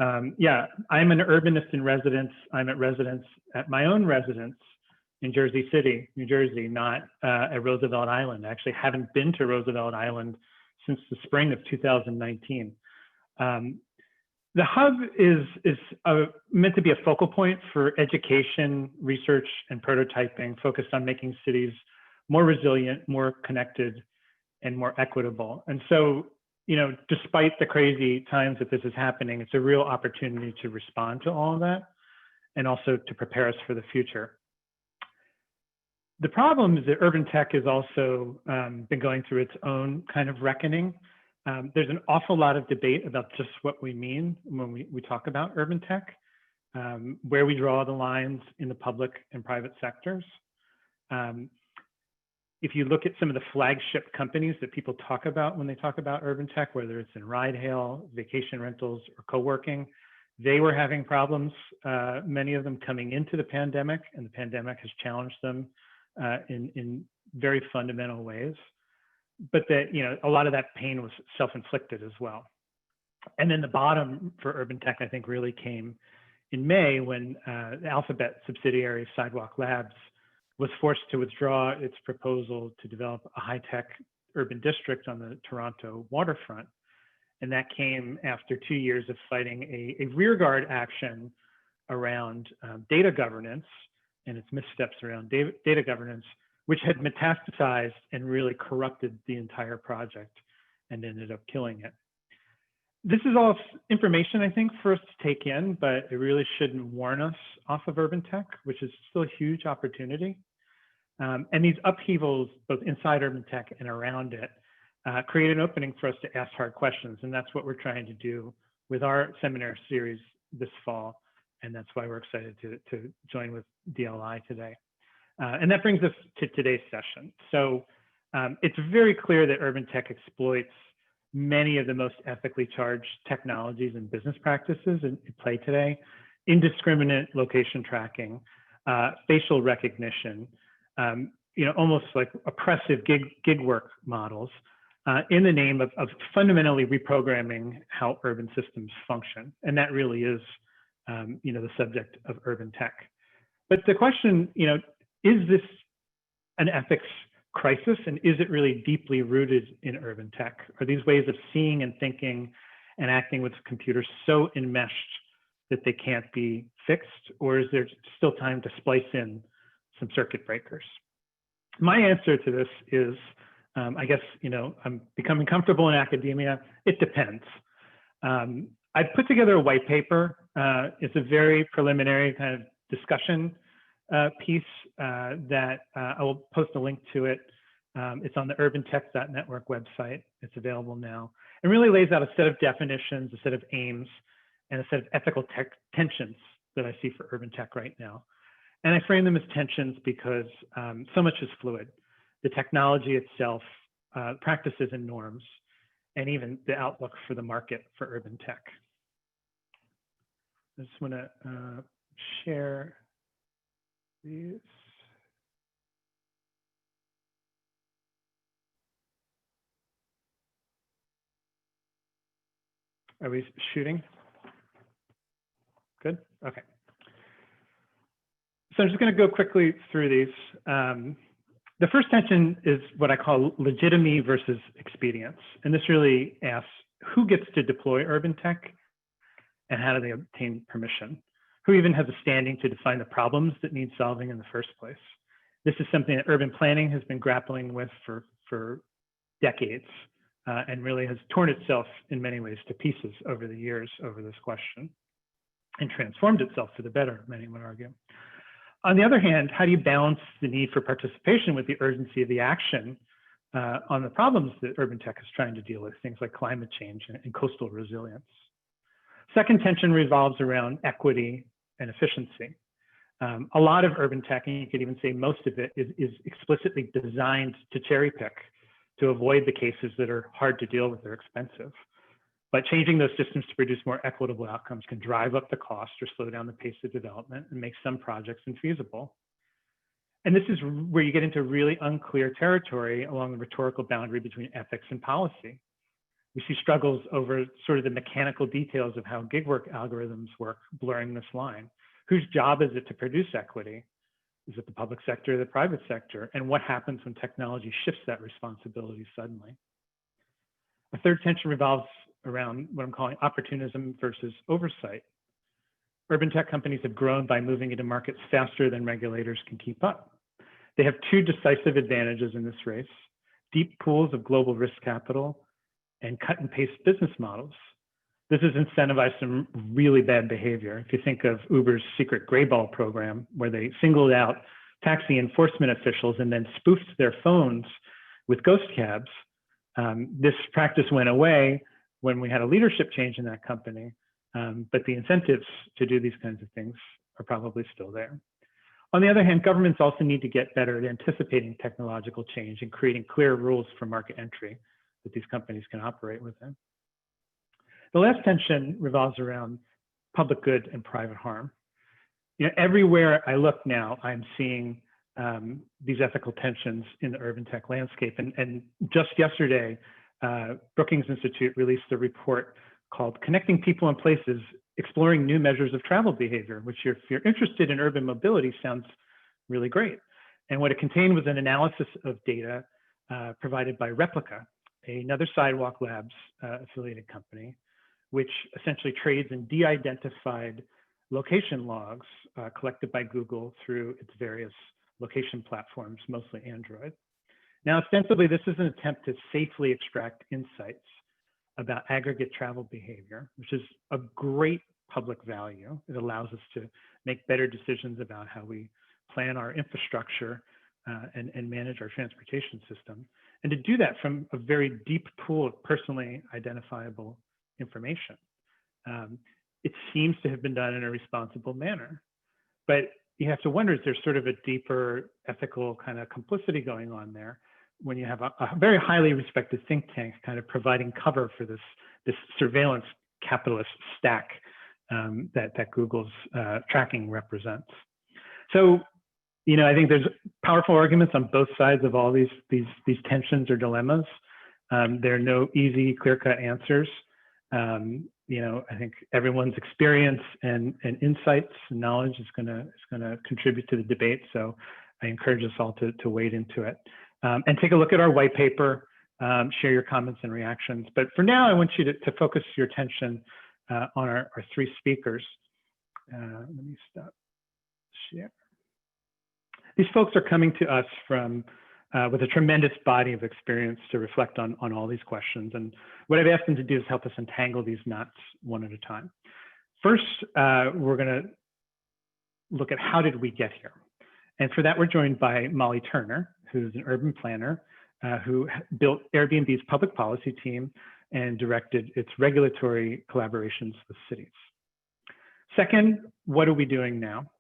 Yeah, I'm an urbanist in residence. I'm at my own residence in Jersey City, New Jersey, not at Roosevelt Island. I actually haven't been to Roosevelt Island since the spring of 2019. The hub is meant to be a focal point for education, research, and prototyping focused on making cities more resilient, more connected, and more equitable. And so, you know, despite the crazy times that this is happening, it's a real opportunity to respond to all of that and also to prepare us for the future. The problem is that urban tech has also been going through its own kind of reckoning. There's an awful lot of debate about just what we mean when we talk about urban tech, where we draw the lines in the public and private sectors. If you look at some of the flagship companies that people talk about when they talk about urban tech, whether it's in ride-hail, vacation rentals, or co-working, they were having problems, many of them coming into the pandemic, and the pandemic has challenged them in very fundamental ways. But that, you know, a lot of that pain was self-inflicted as well. And then the bottom for urban tech, I think, really came in May when the Alphabet subsidiary Sidewalk Labs was forced to withdraw its proposal to develop a high-tech urban district on the Toronto waterfront. And that came after 2 years of fighting a rearguard action around data governance and its missteps around data governance, which had metastasized and really corrupted the entire project and ended up killing it. This is all information, I think, for us to take in, but it really shouldn't warn us off of urban tech, which is still a huge opportunity. And these upheavals, both inside urban tech and around it, create an opening for us to ask hard questions. And that's what we're trying to do with our seminar series this fall. And that's why we're excited to join with DLI today. And that brings us to today's session. So it's very clear that urban tech exploits many of the most ethically charged technologies and business practices in play today: indiscriminate location tracking, facial recognition, you know, almost like oppressive gig work models in the name of fundamentally reprogramming how urban systems function. And that really is, you know, the subject of urban tech. But the question, you know, is this an ethics crisis, and is it really deeply rooted in urban tech? Are these ways of seeing and thinking and acting with computers so enmeshed that they can't be fixed, or is there still time to splice in some circuit breakers? My answer to this is, I guess, you know, I'm becoming comfortable in academia. It depends. I put together a white paper. It's a very preliminary kind of discussion piece that I will post a link to it. It's on the urbantech.network website. It's available now. It really lays out a set of definitions, a set of aims, and a set of ethical tensions that I see for urban tech right now. And I frame them as tensions because so much is fluid. The technology itself, practices and norms, and even the outlook for the market for urban tech. I just want to share these. Are we shooting? Good, okay. So I'm just going to go quickly through these. The first tension is what I call legitimacy versus expedience. And this really asks, who gets to deploy urban tech and how do they obtain permission? Who even has a standing to define the problems that need solving in the first place? This is something that urban planning has been grappling with for decades and really has torn itself in many ways to pieces over the years over this question and transformed itself for the better, many would argue. On the other hand, how do you balance the need for participation with the urgency of the action on the problems that urban tech is trying to deal with, things like climate change and coastal resilience? Second tension revolves around equity and efficiency. A lot of urban tech, and you could even say most of it, is explicitly designed to cherry pick to avoid the cases that are hard to deal with or expensive. But changing those systems to produce more equitable outcomes can drive up the cost or slow down the pace of development and make some projects infeasible. And this is where you get into really unclear territory along the rhetorical boundary between ethics and policy. We see struggles over sort of the mechanical details of how gig work algorithms work, blurring this line. Whose job is it to produce equity? Is it the public sector or the private sector? And what happens when technology shifts that responsibility suddenly? A third tension revolves around what I'm calling opportunism versus oversight. Urban tech companies have grown by moving into markets faster than regulators can keep up. They have two decisive advantages in this race: deep pools of global risk capital and cut and paste business models. This has incentivized some really bad behavior. If you think of Uber's secret gray ball program, where they singled out taxi enforcement officials and then spoofed their phones with ghost cabs, this practice went away when we had a leadership change in that company, but the incentives to do these kinds of things are probably still there. On the other hand, governments also need to get better at anticipating technological change and creating clear rules for market entry that these companies can operate within. The last tension revolves around public good and private harm. You know, everywhere I look now, I'm seeing these ethical tensions in the urban tech landscape. And just yesterday, Brookings Institute released a report called Connecting People and Places, Exploring New Measures of Travel Behavior, which if you're interested in urban mobility sounds really great. And what it contained was an analysis of data provided by Replica, another Sidewalk Labs affiliated company, which essentially trades in de-identified location logs collected by Google through its various location platforms, mostly Android. Now, ostensibly, this is an attempt to safely extract insights about aggregate travel behavior, which is a great public value. It allows us to make better decisions about how we plan our infrastructure and manage our transportation system. And to do that from a very deep pool of personally identifiable information. It seems to have been done in a responsible manner, but you have to wonder, is there sort of a deeper ethical kind of complicity going on there when you have a very highly respected think tank kind of providing cover for this surveillance capitalist stack that Google's tracking represents. So, you know, I think there's powerful arguments on both sides of all these tensions or dilemmas. There are no easy, clear-cut answers. You know, I think everyone's experience and insights and knowledge is gonna contribute to the debate. So I encourage us all to wade into it and take a look at our white paper, share your comments and reactions. But for now, I want you to focus your attention on our three speakers. Let me stop share. These folks are coming to us from with a tremendous body of experience to reflect on all these questions. And what I've asked them to do is help us untangle these knots one at a time. First, we're gonna look at how did we get here? And for that, we're joined by Molly Turner, who's an urban planner who built Airbnb's public policy team and directed its regulatory collaborations with cities. Second, what are we doing now?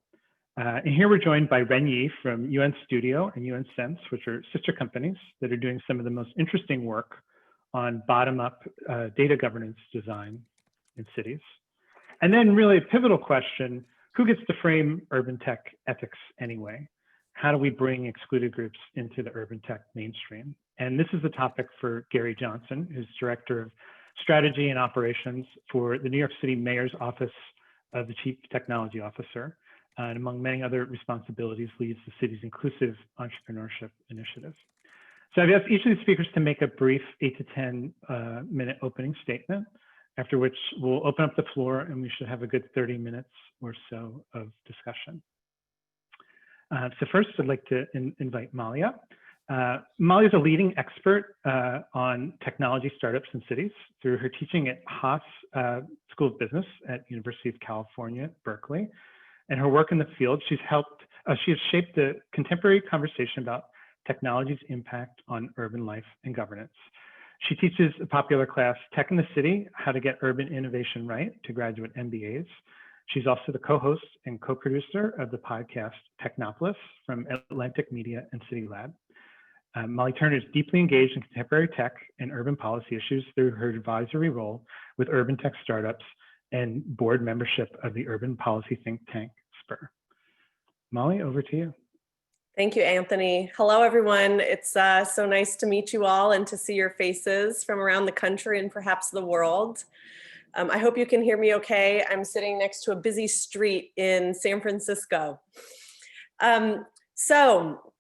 And here we're joined by Ren Yi from UNStudio and UNSense, which are sister companies that are doing some of the most interesting work on bottom-up data governance design in cities. And then really a pivotal question, who gets to frame urban tech ethics anyway? How do we bring excluded groups into the urban tech mainstream? And this is the topic for Gary Johnson, who's Director of Strategy and Operations for the New York City Mayor's Office of the Chief Technology Officer. And among many other responsibilities, leads the city's inclusive entrepreneurship initiative. So I've asked each of the speakers to make a brief 8 to 10 minute opening statement, after which we'll open up the floor and we should have a good 30 minutes or so of discussion. So first, I'd like to invite Molly up. Molly is a leading expert on technology startups in cities through her teaching at Haas School of Business at University of California, Berkeley. And her work in the field, she has shaped the contemporary conversation about technology's impact on urban life and governance. She teaches a popular class, Tech in the City, How to Get Urban Innovation Right, to graduate MBAs. She's also the co-host and co-producer of the podcast Technopolis from Atlantic Media and City Lab. Molly Turner is deeply engaged in contemporary tech and urban policy issues through her advisory role with urban tech startups and board membership of the urban policy think tank, SPUR. Molly, over to you. Thank you, Anthony. Hello, everyone. It's so nice to meet you all and to see your faces from around the country and perhaps the world. I hope you can hear me okay. I'm sitting next to a busy street in San Francisco. So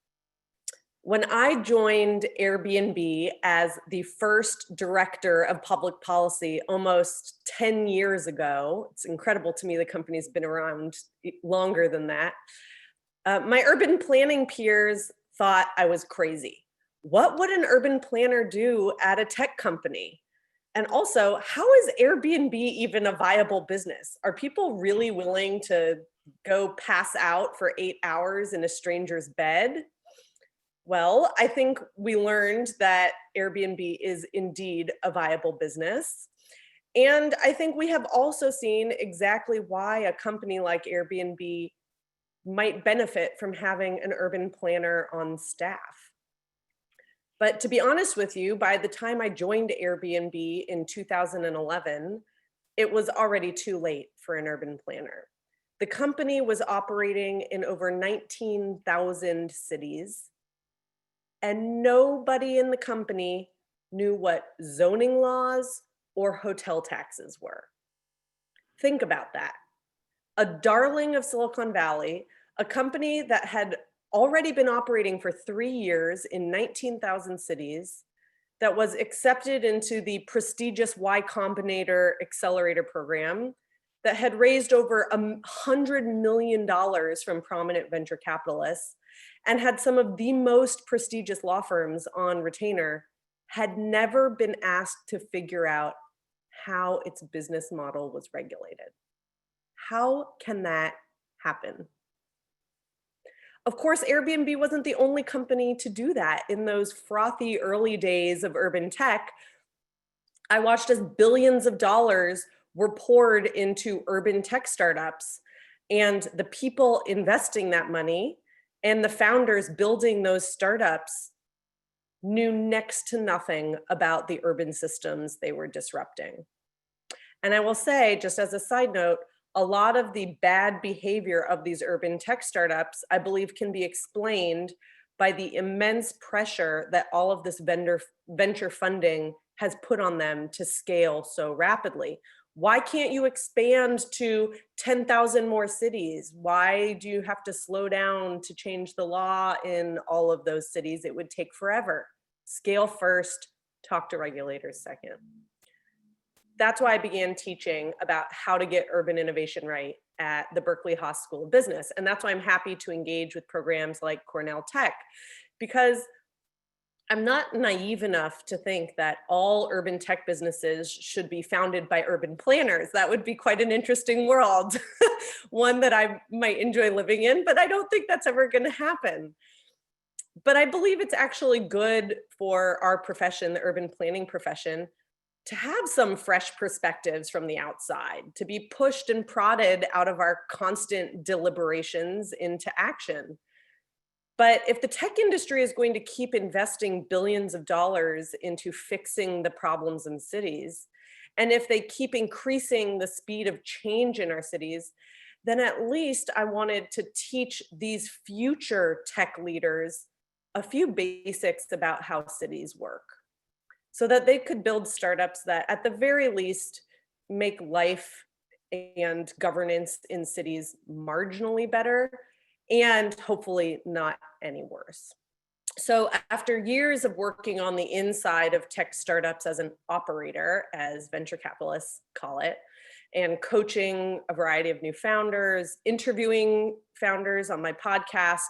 when I joined Airbnb as the first director of public policy almost 10 years ago, it's incredible to me the company's been around longer than that. My urban planning peers thought I was crazy. What would an urban planner do at a tech company? And also, how is Airbnb even a viable business? Are people really willing to go pass out for 8 hours in a stranger's bed? Well, I think we learned that Airbnb is indeed a viable business. And I think we have also seen exactly why a company like Airbnb might benefit from having an urban planner on staff. But to be honest with you, by the time I joined Airbnb in 2011, it was already too late for an urban planner. The company was operating in over 19,000 cities, and nobody in the company knew what zoning laws or hotel taxes were. Think about that. A darling of Silicon Valley, a company that had already been operating for 3 years in 19,000 cities, that was accepted into the prestigious Y Combinator accelerator program, that had raised over $100 million from prominent venture capitalists, and had some of the most prestigious law firms on retainer, had never been asked to figure out how its business model was regulated. How can that happen? Of course, Airbnb wasn't the only company to do that. In those frothy early days of urban tech, I watched as billions of dollars were poured into urban tech startups, and the people investing that money and the founders building those startups knew next to nothing about the urban systems they were disrupting. And I will say, just as a side note, a lot of the bad behavior of these urban tech startups, I believe, can be explained by the immense pressure that all of this venture funding has put on them to scale so rapidly. Why can't you expand to 10,000 more cities? Why do you have to slow down to change the law in all of those cities? It would take forever. Scale first, talk to regulators second. That's why I began teaching about how to get urban innovation right at the Berkeley Haas School of Business. And that's why I'm happy to engage with programs like Cornell Tech, because I'm not naive enough to think that all urban tech businesses should be founded by urban planners. That would be quite an interesting world, one that I might enjoy living in, but I don't think that's ever going to happen. But I believe it's actually good for our profession, the urban planning profession, to have some fresh perspectives from the outside, to be pushed and prodded out of our constant deliberations into action. But if the tech industry is going to keep investing billions of dollars into fixing the problems in cities, and if they keep increasing the speed of change in our cities, then at least I wanted to teach these future tech leaders a few basics about how cities work, so that they could build startups that at the very least make life and governance in cities marginally better, and hopefully not any worse. So after years of working on the inside of tech startups as an operator, as venture capitalists call it, and coaching a variety of new founders, interviewing founders on my podcast,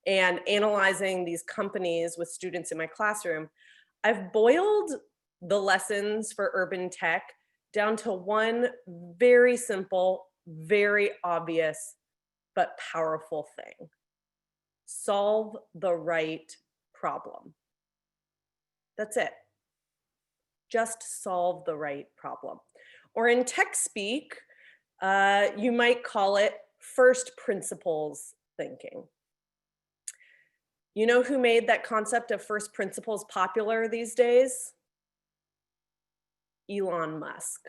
and analyzing these companies with students in my classroom, I've boiled the lessons for urban tech down to one very simple, very obvious, but powerful thing: solve the right problem. That's it. Just solve the right problem. Or in tech speak, you might call it first principles thinking. You know who made that concept of first principles popular these days? Elon Musk.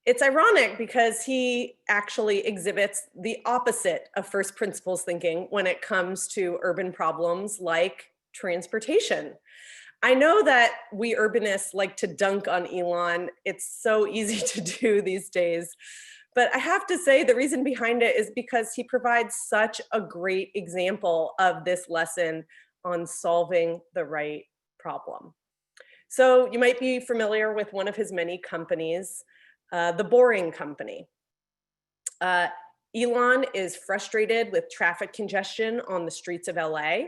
It's ironic because he actually exhibits the opposite of first principles thinking when it comes to urban problems like transportation. I know that we urbanists like to dunk on Elon. It's so easy to do these days. But I have to say the reason behind it is because he provides such a great example of this lesson on solving the right problem. So you might be familiar with one of his many companies, the Boring Company. Elon is frustrated with traffic congestion on the streets of LA.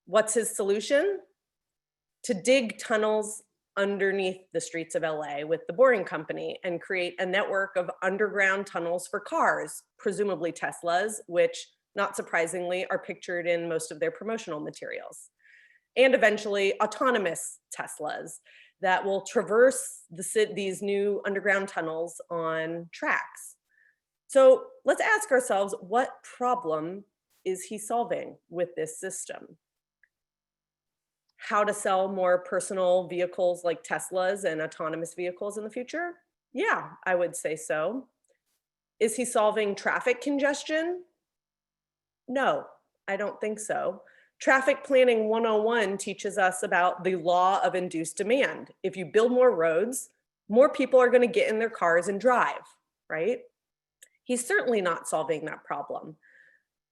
What's his solution? To dig tunnels underneath the streets of LA with the Boring Company and create a network of underground tunnels for cars, presumably Teslas, which, not surprisingly, are pictured in most of their promotional materials. And eventually autonomous Teslas that will traverse these new underground tunnels on tracks. So let's ask ourselves, what problem is he solving with this system? How to sell more personal vehicles like Teslas and autonomous vehicles in the future? Yeah, I would say so. Is he solving traffic congestion? No, I don't think so. Traffic Planning 101 teaches us about the law of induced demand. If you build more roads, more people are going to get in their cars and drive, right? He's certainly not solving that problem.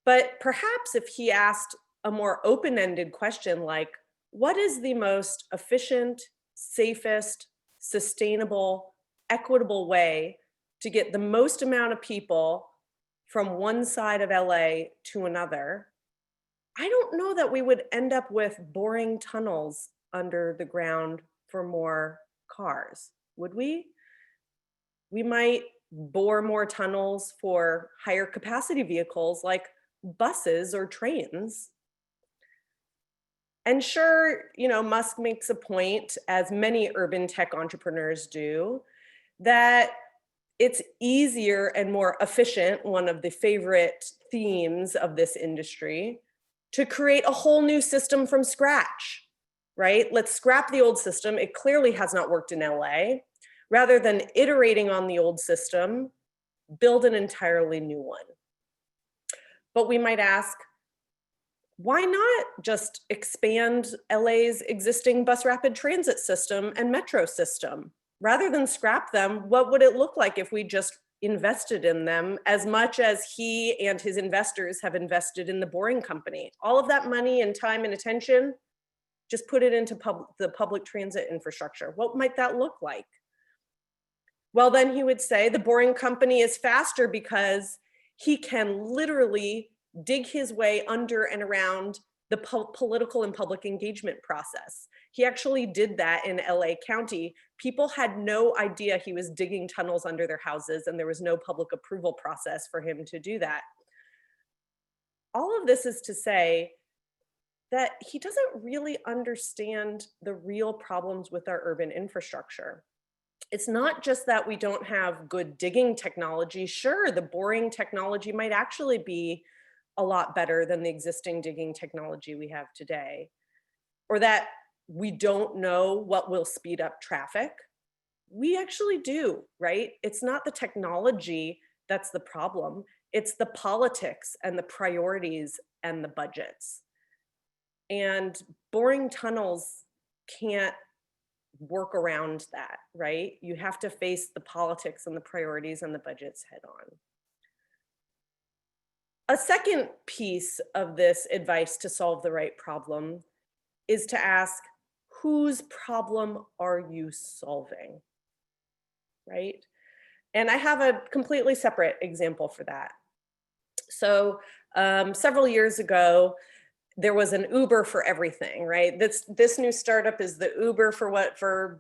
But perhaps if he asked a more open-ended question like, what is the most efficient, safest, sustainable, equitable way to get the most amount of people from one side of LA to another? I don't know that we would end up with boring tunnels under the ground for more cars, would we? We might bore more tunnels for higher capacity vehicles like buses or trains. And sure, Musk makes a point, as many urban tech entrepreneurs do, that it's easier and more efficient, one of the favorite themes of this industry, to create a whole new system from scratch, right? Let's scrap the old system. It clearly has not worked in LA. Rather than iterating on the old system, build an entirely new one. But we might ask, why not just expand LA's existing bus rapid transit system and metro system? Rather than scrap them, what would it look like if we just invested in them as much as he and his investors have invested in the Boring Company? All of that money and time and attention, just put it into the public transit infrastructure. What might that look like? Well, then he would say the Boring Company is faster because he can literally dig his way under and around the political and public engagement process. He actually did that in LA County. People had no idea he was digging tunnels under their houses, and there was no public approval process for him to do that. All of this is to say that he doesn't really understand the real problems with our urban infrastructure. It's not just that we don't have good digging technology. Sure, the boring technology might actually be a lot better than the existing digging technology we have today, or that we don't know what will speed up traffic. We actually do, right? It's not the technology that's the problem. It's the politics and the priorities and the budgets. And boring tunnels can't work around that, right? You have to face the politics and the priorities and the budgets head on. A second piece of this advice to solve the right problem is to ask, whose problem are you solving, right? And I have a completely separate example for that. So several years ago, there was an Uber for everything, right? This new startup is the Uber for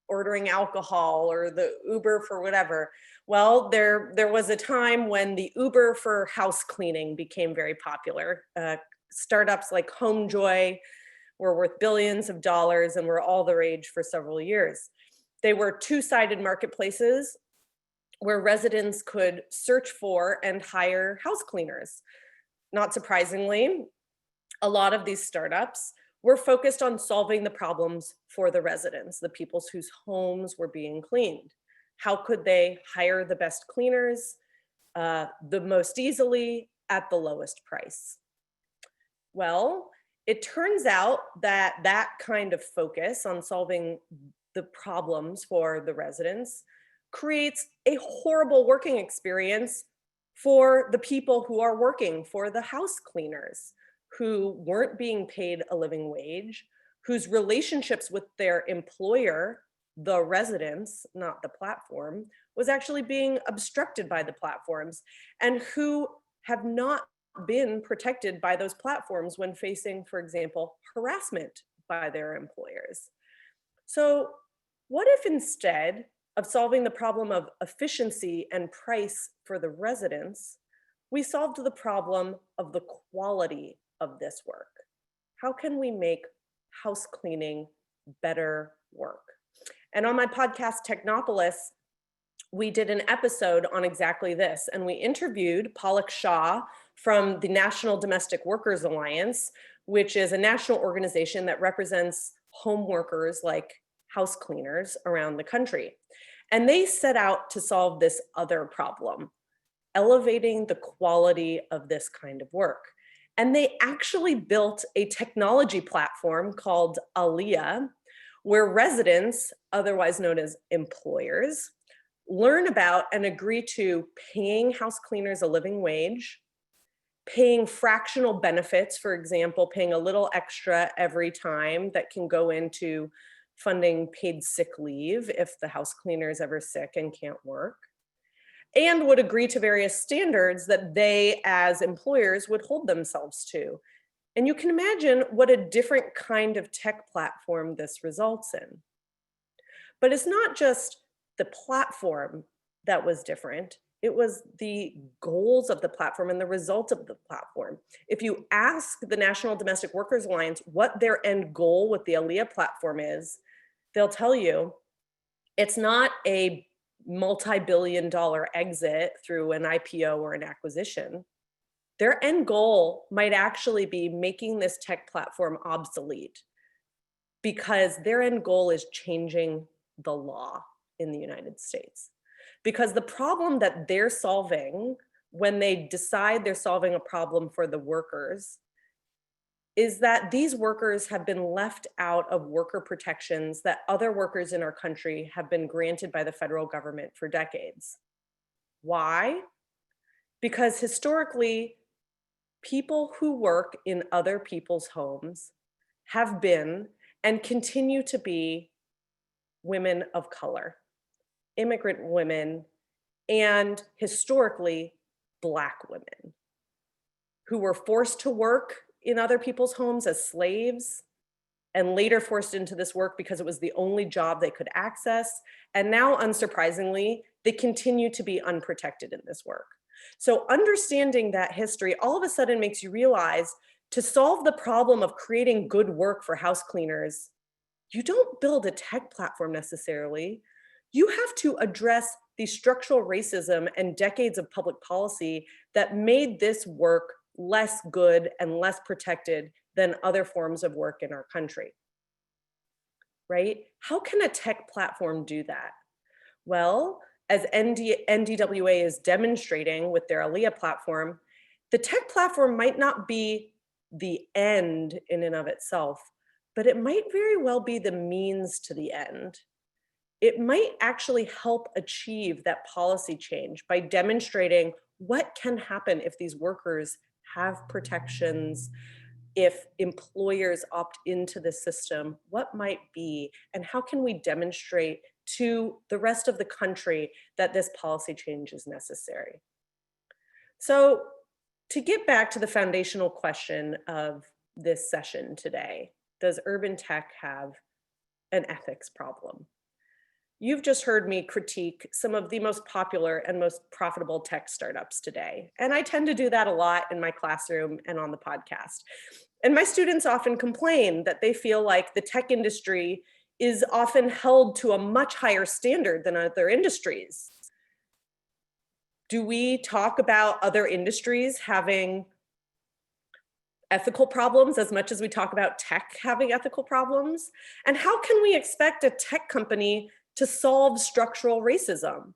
ordering alcohol, or the Uber for whatever. Well, there was a time when the Uber for house cleaning became very popular. Startups like HomeJoy were worth billions of dollars and were all the rage for several years. They were two-sided marketplaces where residents could search for and hire house cleaners. Not surprisingly, a lot of these startups were focused on solving the problems for the residents, the people whose homes were being cleaned. How could they hire the best cleaners the most easily at the lowest price? Well, it turns out that that kind of focus on solving the problems for the residents creates a horrible working experience for the people who are working, for the house cleaners who weren't being paid a living wage, whose relationships with their employer, the residents, not the platform, was actually being obstructed by the platforms, and who have not been protected by those platforms when facing, for example, harassment by their employers. So what if instead of solving the problem of efficiency and price for the residents, we solved the problem of the quality of this work? How can we make house cleaning better work? And on my podcast, Technopolis, we did an episode on exactly this. And we interviewed Palak Shah from the National Domestic Workers Alliance, which is a national organization that represents home workers like house cleaners around the country. And they set out to solve this other problem, elevating the quality of this kind of work. And they actually built a technology platform called Aliyah, where residents, otherwise known as employers, learn about and agree to paying house cleaners a living wage, paying fractional benefits, for example, paying a little extra every time that can go into funding paid sick leave if the house cleaner is ever sick and can't work, and would agree to various standards that they as employers would hold themselves to. And you can imagine what a different kind of tech platform this results in. But it's not just the platform that was different, it was the goals of the platform and the result of the platform. If you ask the National Domestic Workers Alliance what their end goal with the Aliyah platform is, they'll tell you it's not a multi-billion-dollar exit through an IPO or an acquisition. Their end goal might actually be making this tech platform obsolete, because their end goal is changing the law in the United States. Because the problem that they're solving when they decide they're solving a problem for the workers is that these workers have been left out of worker protections that other workers in our country have been granted by the federal government for decades. Why? Because historically, people who work in other people's homes have been and continue to be women of color, immigrant women, and historically Black women who were forced to work in other people's homes as slaves and later forced into this work because it was the only job they could access. And now, unsurprisingly, they continue to be unprotected in this work. So understanding that history all of a sudden makes you realize, to solve the problem of creating good work for house cleaners, you don't build a tech platform necessarily. You have to address the structural racism and decades of public policy that made this work less good and less protected than other forms of work in our country, right? How can a tech platform do that? Well, as NDWA is demonstrating with their Aliyah platform, the tech platform might not be the end in and of itself, but it might very well be the means to the end. It might actually help achieve that policy change by demonstrating what can happen if these workers have protections, if employers opt into the system, what might be, and how can we demonstrate to the rest of the country that this policy change is necessary. So to get back to the foundational question of this session today, does urban tech have an ethics problem? You've just heard me critique some of the most popular and most profitable tech startups today. And I tend to do that a lot in my classroom and on the podcast. And my students often complain that they feel like the tech industry is often held to a much higher standard than other industries. Do we talk about other industries having ethical problems as much as we talk about tech having ethical problems? And how can we expect a tech company to solve structural racism?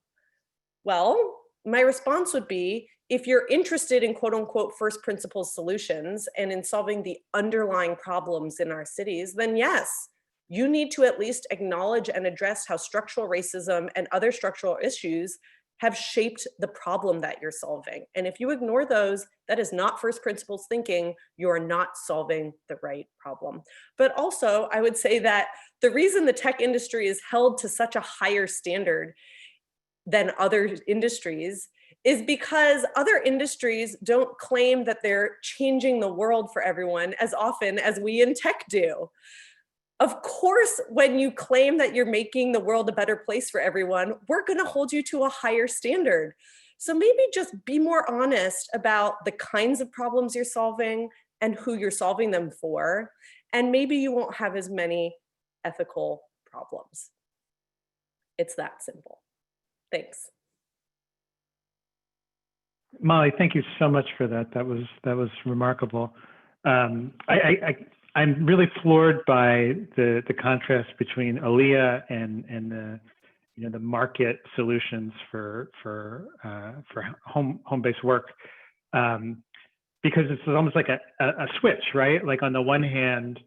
Well, my response would be, if you're interested in quote unquote first principles solutions and in solving the underlying problems in our cities, then yes, you need to at least acknowledge and address how structural racism and other structural issues have shaped the problem that you're solving. And if you ignore those, that is not first principles thinking. You are not solving the right problem. But also, I would say that the reason the tech industry is held to such a higher standard than other industries is because other industries don't claim that they're changing the world for everyone as often as we in tech do. Of course, when you claim that you're making the world a better place for everyone, we're going to hold you to a higher standard. So maybe just be more honest about the kinds of problems you're solving and who you're solving them for. And maybe you won't have as many ethical problems. It's that simple. Thanks. Molly, thank you so much for that. That was remarkable. I'm really floored by the contrast between Aaliyah and the market solutions for home-based work, because it's almost like a switch, right? Like on the one hand,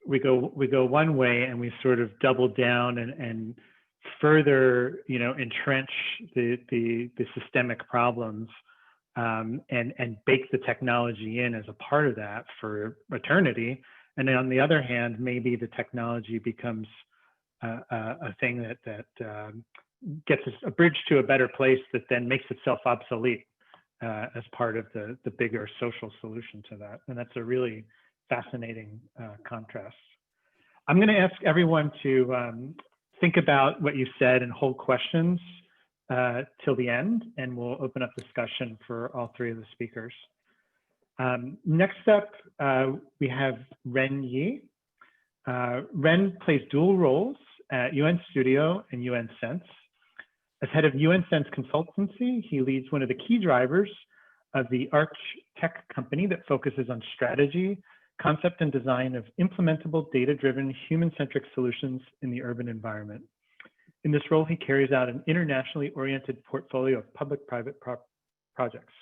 we go one way and we sort of double down and further entrench the systemic problems. And bake the technology in as a part of that for eternity. And then on the other hand, maybe the technology becomes a thing that gets us a bridge to a better place that then makes itself obsolete as part of the bigger social solution to that. And that's a really fascinating contrast. I'm going to ask everyone to think about what you said and hold questions till the end, and we'll open up discussion for all three of the speakers. Next up, we have Ren Yi. Ren plays dual roles at UNStudio and UNSense. As head of UNSense consultancy, he leads one of the key drivers of the Arch tech company that focuses on strategy, concept, and design of implementable, data-driven, human-centric solutions in the urban environment. In this role, he carries out an internationally oriented portfolio of public-private projects.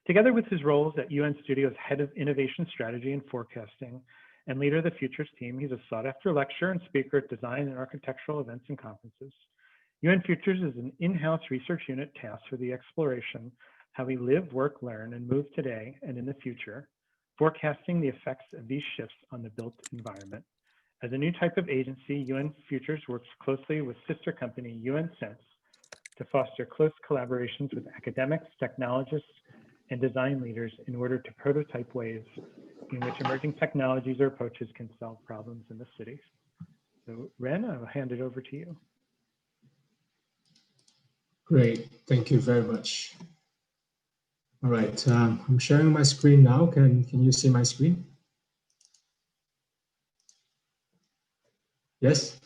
Together with his roles at UNStudio as head of innovation strategy and forecasting and leader of the Futures team, he's a sought-after lecturer and speaker at design and architectural events and conferences. UN Futures is an in-house research unit tasked with the exploration how we live, work, learn, and move today and in the future, forecasting the effects of these shifts on the built environment. As a new type of agency, UN Futures works closely with sister company UNSense to foster close collaborations with academics, technologists, and design leaders in order to prototype ways in which emerging technologies or approaches can solve problems in the cities. So Ren, I'll hand it over to you. Great, thank you very much. All right, I'm sharing my screen now. Can you see my screen? Yes?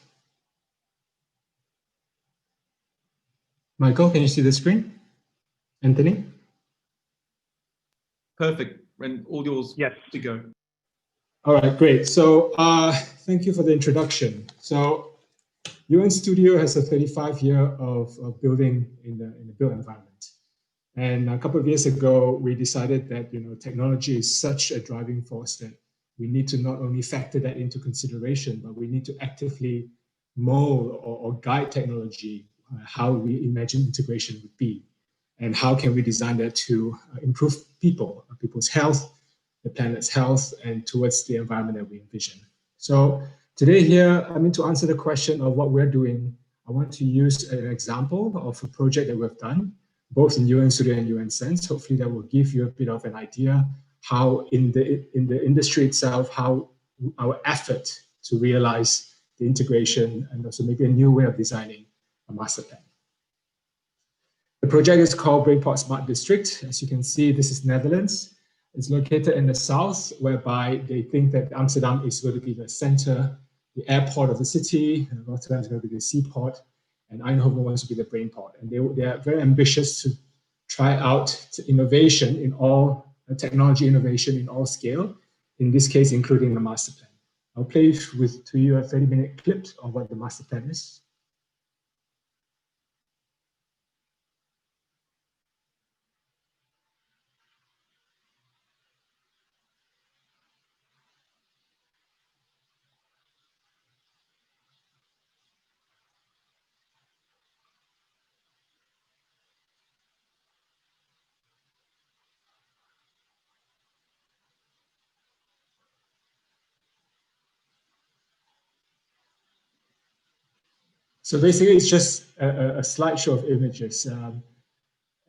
Michael, can you see the screen? Anthony? Perfect. And all yours. Yes. To go. All right, great. So thank you for the introduction. So UNStudio has a 35-year of building in the built environment. And a couple of years ago, we decided that technology is such a driving force that we need to not only factor that into consideration, but we need to actively mold or guide technology, how we imagine integration would be, and how can we design that to improve people's health, the planet's health, and towards the environment that we envision. So today here, to answer the question of what we're doing, I want to use an example of a project that we've done, both in UNStudio and UNSense. Hopefully that will give you a bit of an idea how in the industry itself, how our effort to realize the integration and also maybe a new way of designing a master plan. The project is called Brainport Smart District. As you can see, this is Netherlands. It's located in the south, whereby they think that Amsterdam is going to be the center, the airport of the city, and Rotterdam is going to be the seaport, and Eindhoven wants to be the brainport. And they are very ambitious to try out innovation in all, technology innovation in all scale, in this case, including the master plan. I'll play to you a 30-minute clip of what the master plan is. So basically, it's just a slideshow of images.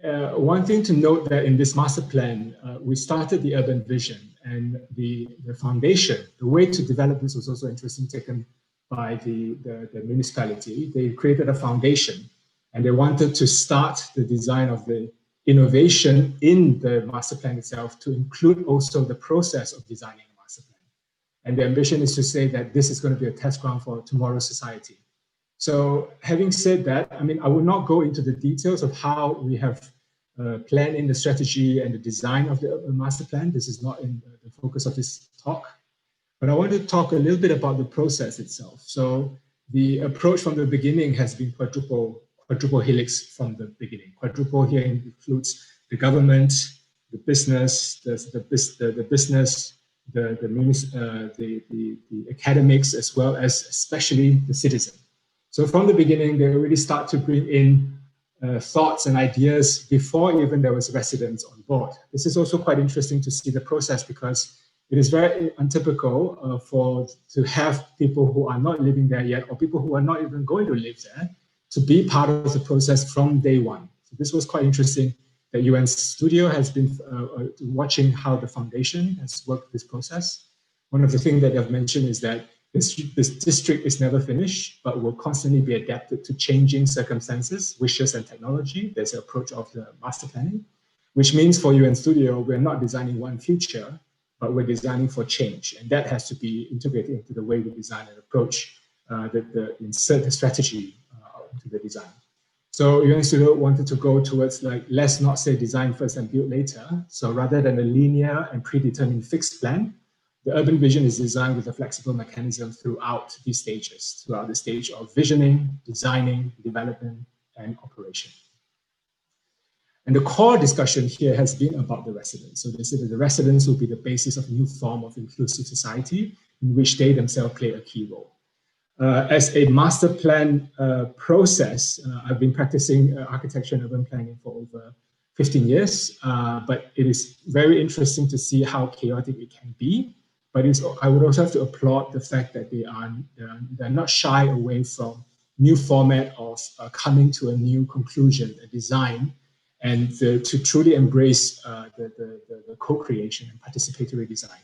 One thing to note that in this master plan, we started the urban vision, and the foundation, the way to develop this was also interesting, taken by the municipality. They created a foundation, and they wanted to start the design of the innovation in the master plan itself to include also the process of designing a master plan. And the ambition is to say that this is going to be a test ground for tomorrow's society. So having said that, I mean, I will not go into the details of how we have planned in the strategy and the design of the master plan. This is not in the focus of this talk, but I want to talk a little bit about the process itself. So the approach from the beginning has been quadruple helix from the beginning. Quadruple here includes the government, the business, the academics, as well as especially the citizen. So from the beginning, they already start to bring in thoughts and ideas before even there was residents on board. This is also quite interesting to see the process, because it is very untypical to have people who are not living there yet, or people who are not even going to live there, to be part of the process from day one. So this was quite interesting that UNStudio has been watching how the foundation has worked this process. One of the things that I've mentioned is that this district is never finished, but will constantly be adapted to changing circumstances, wishes, and technology. There's an approach of the master planning, which means for UNStudio, we're not designing one future, but we're designing for change. And that has to be integrated into the way we design and approach insert the strategy into the design. So UNStudio wanted to go towards, like, let's not say design first and build later. So rather than a linear and predetermined fixed plan, the urban vision is designed with a flexible mechanism throughout these stages, throughout the stage of visioning, designing, development, and operation. And the core discussion here has been about the residents. So they said that the residents will be the basis of a new form of inclusive society in which they themselves play a key role. As a master plan process, I've been practicing architecture and urban planning for over 15 years, but it is very interesting to see how chaotic it can be. But I would also have to applaud the fact that they're not shy away from new format of coming to a new conclusion, a design, and to truly embrace the co-creation and participatory design,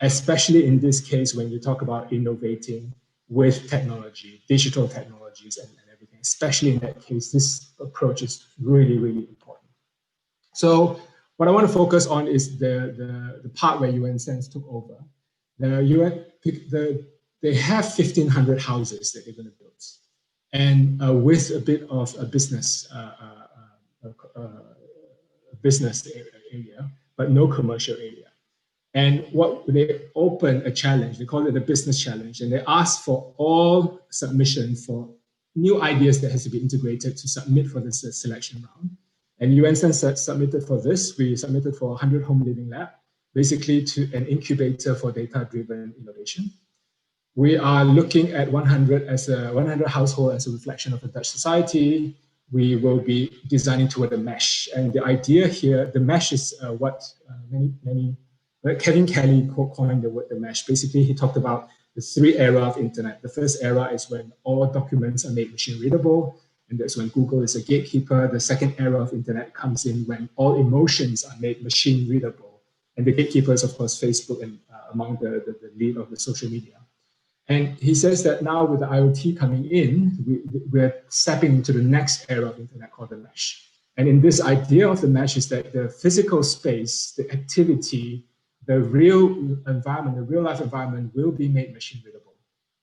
especially in this case when you talk about innovating with technology, digital technologies, and everything. Especially in that case, this approach is really, really important. So what I want to focus on is the part where UNSense took over. They have 1,500 houses that they're going to build, and with a bit of a business area, but no commercial area. And what they open a challenge, they call it a business challenge, and they ask for all submission for new ideas that has to be integrated to submit for this selection round. And UNSense submitted for this. We submitted for 100 home living lab, basically to an incubator for data-driven innovation. We are looking at 100 household as a reflection of a Dutch society. We will be designing toward a mesh. And the idea here, the mesh is what Kevin Kelly coined the word the mesh. Basically, he talked about the three eras of internet. The first era is when all documents are made machine readable, and that's when Google is a gatekeeper. The second era of internet comes in when all emotions are made machine readable, and the gatekeeper is, of course, Facebook and among the lead of the social media. And he says that now with the IoT coming in, we're stepping into the next era of internet called the mesh. And in this idea of the mesh is that the physical space, the activity, the real environment, the real life environment will be made machine readable.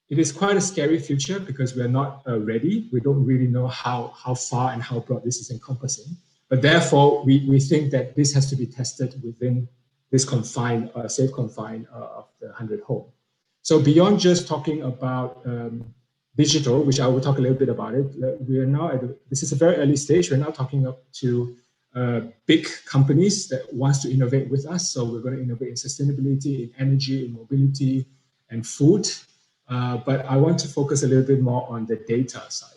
It is quite a scary future because we're not ready. We don't really know how far and how broad this is encompassing. But therefore, we think that this has to be tested within this confined, safe confine of the 100 home. So beyond just talking about digital, which I will talk a little bit about it, we are now this is a very early stage. We're now talking up to big companies that wants to innovate with us. So we're going to innovate in sustainability, in energy, in mobility, and food. But I want to focus a little bit more on the data side.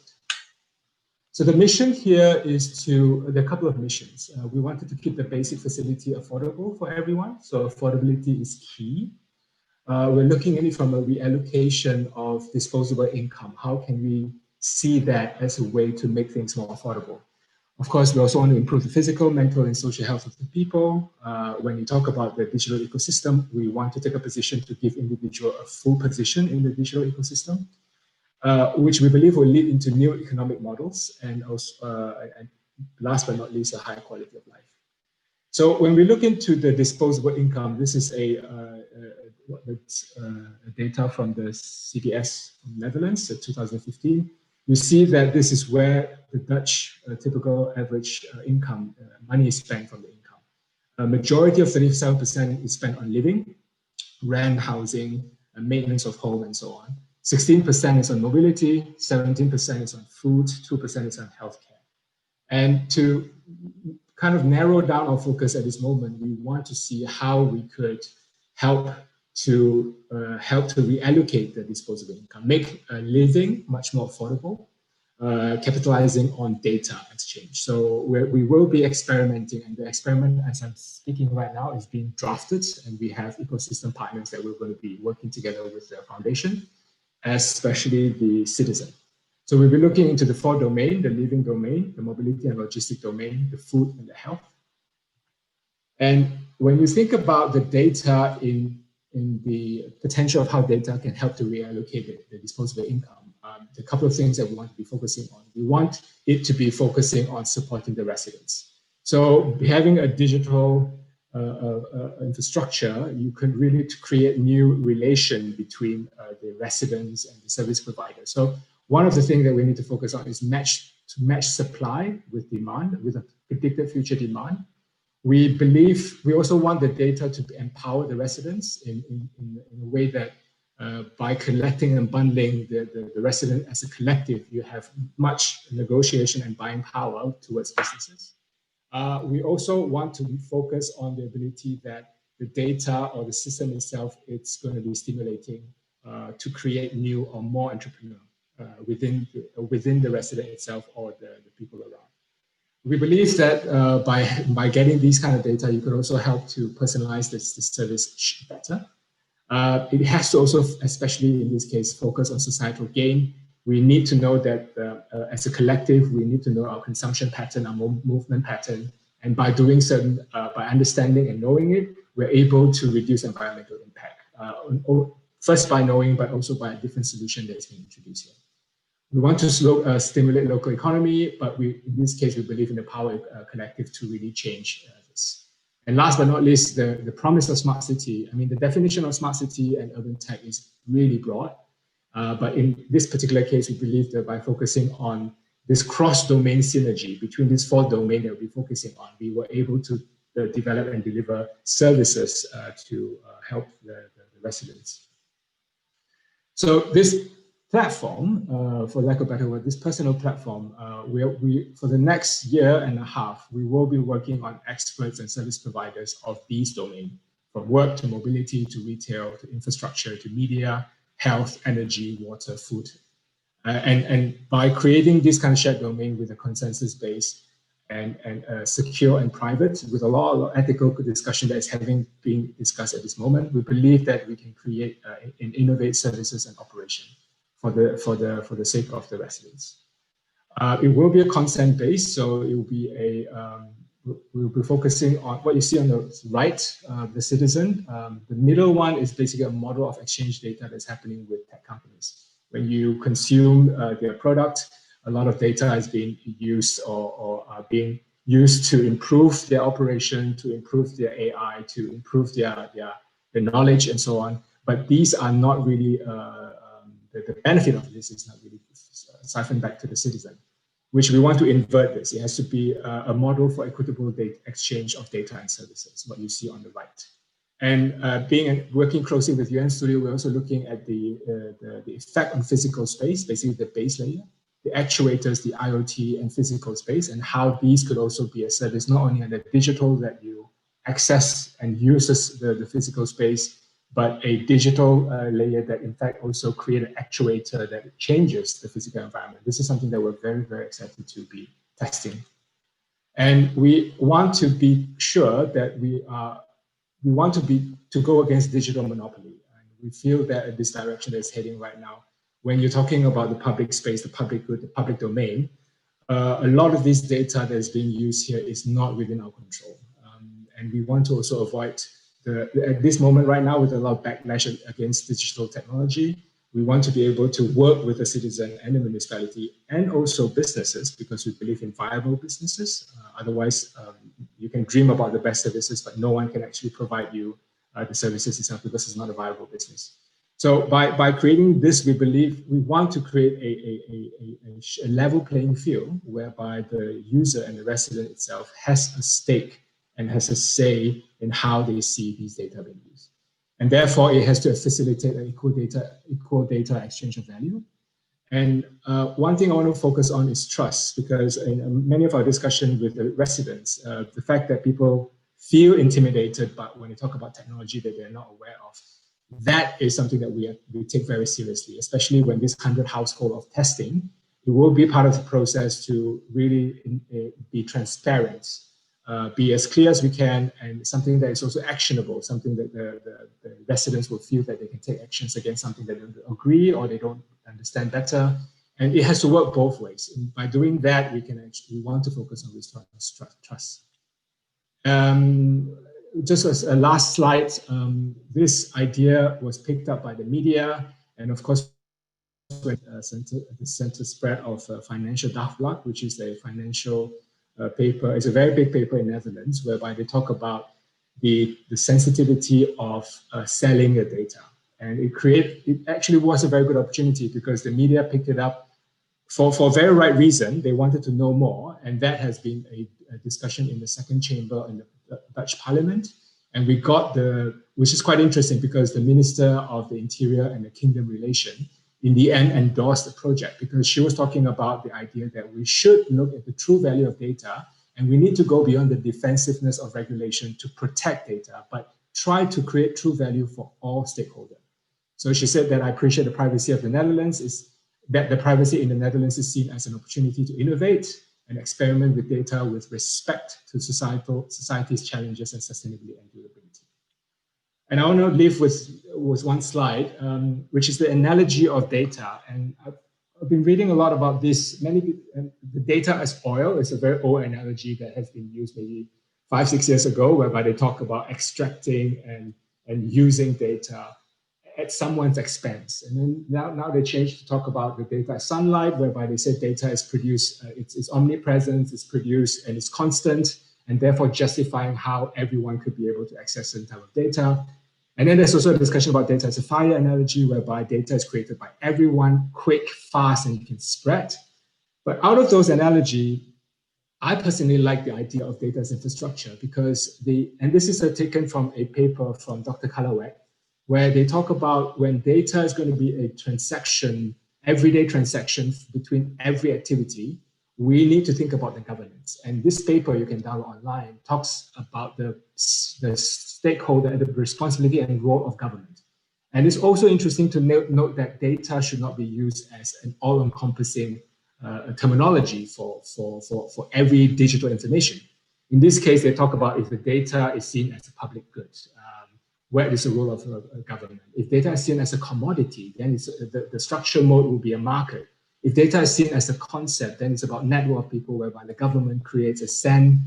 So the mission here is there are a couple of missions. We wanted to keep the basic facility affordable for everyone. So affordability is key. We're looking at it from a reallocation of disposable income. How can we see that as a way to make things more affordable. Of course, we also want to improve the physical, mental, and social health of the people. When you talk about the digital ecosystem, we want to take a position to give individuals a full position in the digital ecosystem, which we believe will lead into new economic models and also, and last but not least, a higher quality of life. So when we look into the disposable income, this is data from the CBS from Netherlands, 2015. You see that this is where the Dutch typical average income, money is spent from the income. A majority of 37% is spent on living, rent, housing, maintenance of home, and so on. 16% is on mobility, 17% is on food, 2% is on healthcare. And to kind of narrow down our focus at this moment, we want to see how we could help to reallocate the disposable income, make living much more affordable, capitalizing on data exchange. So we will be experimenting, and the experiment, as I'm speaking right now, is being drafted, and we have ecosystem partners that we're going to be working together with the foundation, especially the citizen. So we'll be looking into the 4 domains: the living domain, the mobility and logistic domain, the food, and the health. And when you think about the data in the potential of how data can help to reallocate the disposable income, the couple of things that we want to be focusing on. We want it to be focusing on supporting the residents. So having a digital infrastructure, you can really create new relation between the residents and the service providers. So one of the things that we need to focus on is match supply with demand, with a predicted future demand. We believe we also want the data to empower the residents in a way that by collecting and bundling the resident as a collective, you have much negotiation and buying power towards businesses. We also want to focus on the ability that the data or the system itself, it's going to be stimulating to create new or more entrepreneurs within the resident itself or the people around. We believe that by getting these kind of data, you could also help to personalize the service better. It has to also, especially in this case, focus on societal gain. We need to know that as a collective, we need to know our consumption pattern, our movement pattern. And by doing certain, by understanding and knowing it, we're able to reduce environmental impact. First by knowing, but also by a different solution that is being introduced here. We want to stimulate local economy, but in this case, we believe in the power collective to really change this. And last but not least, the promise of smart city. I mean, the definition of smart city and urban tech is really broad. But in this particular case, we believe that by focusing on this cross-domain synergy between these 4 domains that we'll be focusing on, we were able to develop and deliver services to help the residents. So this platform, for lack of a better word, this personal platform, we for the next year and a half, we will be working on experts and service providers of these domains, from work to mobility to retail to infrastructure to media, health, energy, water, food. And by creating this kind of shared domain with a consensus base and secure and private, with a lot of ethical discussion that is being discussed at this moment, we believe that we can create and innovate services and operation for the sake of the residents. It will be a consent based, so it will be we'll be focusing on what you see on the right, the citizen. The middle one is basically a model of exchange data that's happening with tech companies. When you consume their product, a lot of data is being used or are being used to improve their operation, to improve their AI, to improve their knowledge and so on. But these are not really, the benefit of this is not really siphoned back to the citizen, which we want to invert this. It has to be a model for equitable exchange of data and services, what you see on the right. And working closely with UNStudio, we're also looking at the effect on physical space, basically the base layer, the actuators, the IoT and physical space, and how these could also be a service, not only on the digital that you access and uses the physical space, but a digital layer that in fact also create an actuator that changes the physical environment. This is something that we're very, very excited to be testing. And we want to be sure that we want to go against digital monopoly. And we feel that this direction is heading right now. when you're talking about the public space, the public good, the public domain, a lot of this data that is being used here is not within our control. And we want to also avoid at this moment right now, with a lot of backlash against digital technology, we want to be able to work with the citizen and the municipality and also businesses, because we believe in viable businesses. Otherwise, you can dream about the best services, but no one can actually provide you the services itself because it's not a viable business. So by creating this, we believe we want to create a level playing field whereby the user and the resident itself has a stake and has a say in how they see these data being used. And therefore, it has to facilitate an equal data exchange of value. And one thing I want to focus on is trust, because in many of our discussions with the residents, the fact that people feel intimidated, but when they talk about technology that they're not aware of, that is something that we take very seriously, especially when this 100 household of testing, it will be part of the process to really be transparent, be as clear as we can, and something that is also actionable, something that the residents will feel that they can take actions against something that they don't agree or they don't understand better. And it has to work both ways. And by doing that, we want to focus on restoring trust. Just as a last slide, this idea was picked up by the media, and of course, the center spread of Financial Dagblad, which is a financial paper. It's a very big paper in Netherlands, whereby they talk about the sensitivity of selling the data, and it actually was a very good opportunity because the media picked it up for a very right reason. They wanted to know more, and that has been a discussion in the second chamber in the Dutch Parliament. And we got which is quite interesting because the Minister of the Interior and the Kingdom Relation in the end endorsed the project, because she was talking about the idea that we should look at the true value of data, and we need to go beyond the defensiveness of regulation to protect data, but try to create true value for all stakeholders. So she said that I appreciate the privacy of the Netherlands, is that the privacy in the Netherlands is seen as an opportunity to innovate and experiment with data with respect to society's challenges and sustainability and durability. And I want to leave with one slide, which is the analogy of data. And I've been reading a lot about this. The data as oil is a very old analogy that has been used maybe 5-6 years ago, whereby they talk about extracting and using data at someone's expense. And then now they changed to talk about the data as sunlight, whereby they said data is produced, it's omnipresent, it's produced, and it's constant, and therefore justifying how everyone could be able to access certain type of data. And then there's also a discussion about data as a fire analogy, whereby data is created by everyone, quick, fast, and you can spread. But out of those analogies, I personally like the idea of data as infrastructure, because and this is taken from a paper from Dr. Kalawek, where they talk about when data is going to be a transaction, everyday transaction between every activity, we need to think about the governance. And this paper you can download online talks about the stakeholder, the responsibility and role of government. And it's also interesting to note that data should not be used as an all-encompassing terminology for every digital information. In this case, they talk about if the data is seen as a public good, where is the role of government? If data is seen as a commodity, then the structural mode will be a market. If data is seen as a concept, then it's about network of people, whereby the government creates a sandpit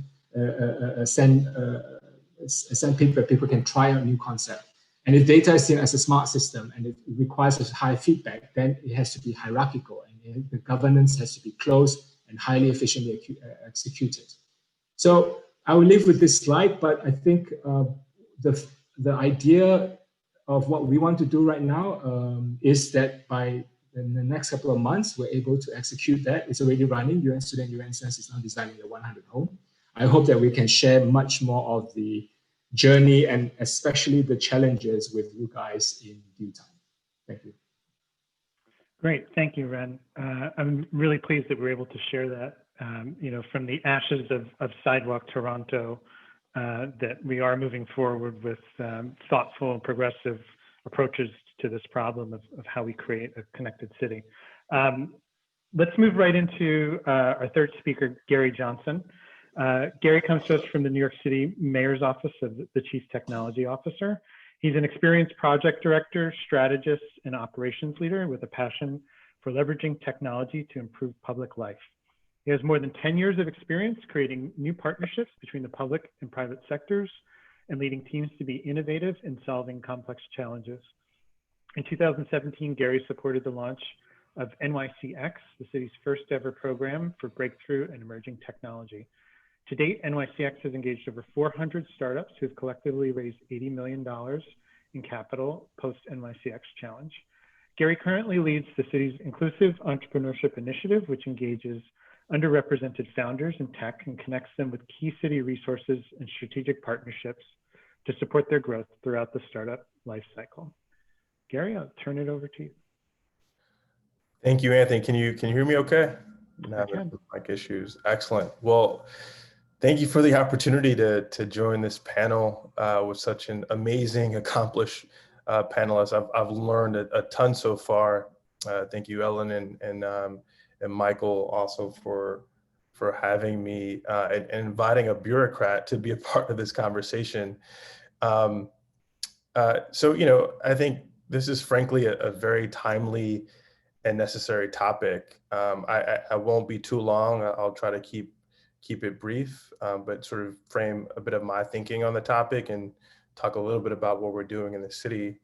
where people can try out new concept. And if data is seen as a smart system and it requires a high feedback, then it has to be hierarchical, and the governance has to be close and highly efficiently executed. So I will leave with this slide, but I think the idea of what we want to do right now is that in the next couple of months, we're able to execute that. It's already running. UNStudio and UNSense is now designing the 100 home. I hope that we can share much more of the journey and especially the challenges with you guys in due time. Thank you. Great, thank you, Ren. I'm really pleased that we're able to share that, from the ashes of Sidewalk Toronto, that we are moving forward with thoughtful and progressive approaches to this problem of how we create a connected city. Let's move right into our third speaker, Gary Johnson. Gary comes to us from the New York City Mayor's Office of the Chief Technology Officer. He's an experienced project director, strategist, and operations leader with a passion for leveraging technology to improve public life. He has more than 10 years of experience creating new partnerships between the public and private sectors and leading teams to be innovative in solving complex challenges. In 2017, Gary supported the launch of Nycx, the city's first ever program for breakthrough and emerging technology. To date, Nycx has engaged over 400 startups who have collectively raised $80 million in capital post-Nycx challenge. Gary currently leads the city's inclusive entrepreneurship initiative, which engages underrepresented founders in tech and connects them with key city resources and strategic partnerships to support their growth throughout the startup lifecycle. Gary, I'll turn it over to you. Thank you, Anthony. Can you hear me okay? I can. Mic issues. Excellent. Well, thank you for the opportunity to join this panel with such an amazing, accomplished panelist. I've learned a ton so far. Thank you, Helen and Michael, also for having me and inviting a bureaucrat to be a part of this conversation. So, I think this is frankly a very timely and necessary topic. I won't be too long. I'll try to keep it brief, but sort of frame a bit of my thinking on the topic and talk a little bit about what we're doing in the city.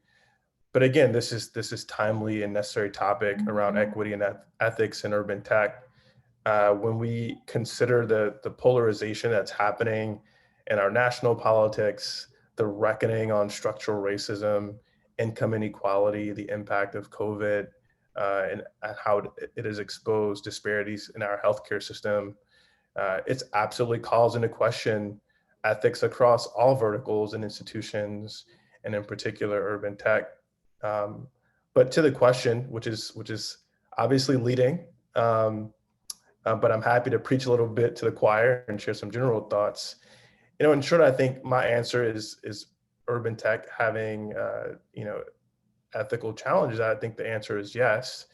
But again, this is timely and necessary topic around equity and ethics in urban tech. When we consider the polarization that's happening in our national politics, the reckoning on structural racism, income inequality, the impact of COVID, and how it has exposed disparities in our healthcare system, it's absolutely calls into question ethics across all verticals and institutions, and in particular urban tech. But to the question, which is obviously leading, but I'm happy to preach a little bit to the choir and share some general thoughts. In short, I think my answer is urban tech having ethical challenges. I think the answer is yes,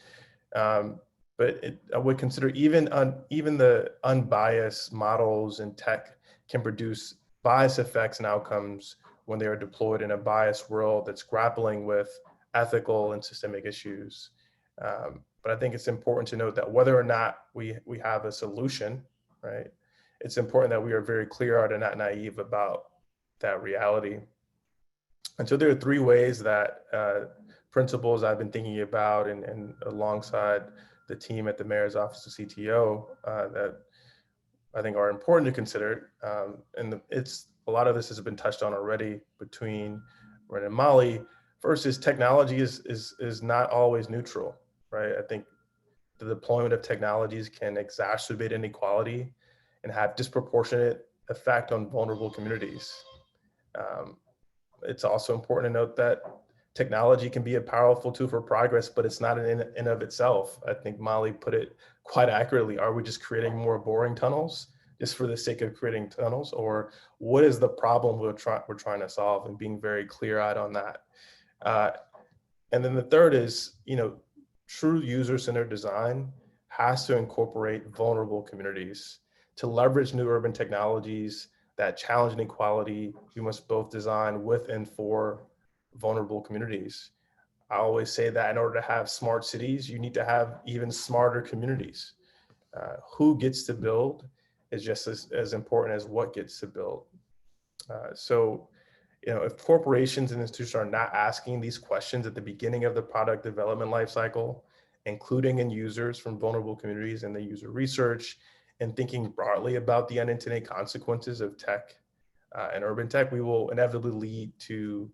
but I would consider even the unbiased models in tech can produce bias effects and outcomes when they are deployed in a biased world that's grappling with ethical and systemic issues. But I think it's important to note that whether or not we have a solution, right, it's important that we are very clear-eyed and not naive about that reality. And so there are three ways that principles I've been thinking about and alongside the team at the Mayor's Office of CTO that I think are important to consider. And a lot of this has been touched on already between Ren and Molly. First is technology is not always neutral, right? I think the deployment of technologies can exacerbate inequality and have disproportionate effect on vulnerable communities. It's also important to note that technology can be a powerful tool for progress, but it's not in and of itself. I think Molly put it quite accurately. Are we just creating more boring tunnels just for the sake of creating tunnels? Or what is the problem we're trying to solve, and being very clear-eyed on that? And then the third is, true user-centered design has to incorporate vulnerable communities. To leverage new urban technologies that challenge inequality, we must both design with and for vulnerable communities. I always say that in order to have smart cities, you need to have even smarter communities. Who gets to build is just as important as what gets to build. So, if corporations and institutions are not asking these questions at the beginning of the product development lifecycle, including in users from vulnerable communities and the user research, and thinking broadly about the unintended consequences of tech and urban tech, we will inevitably lead to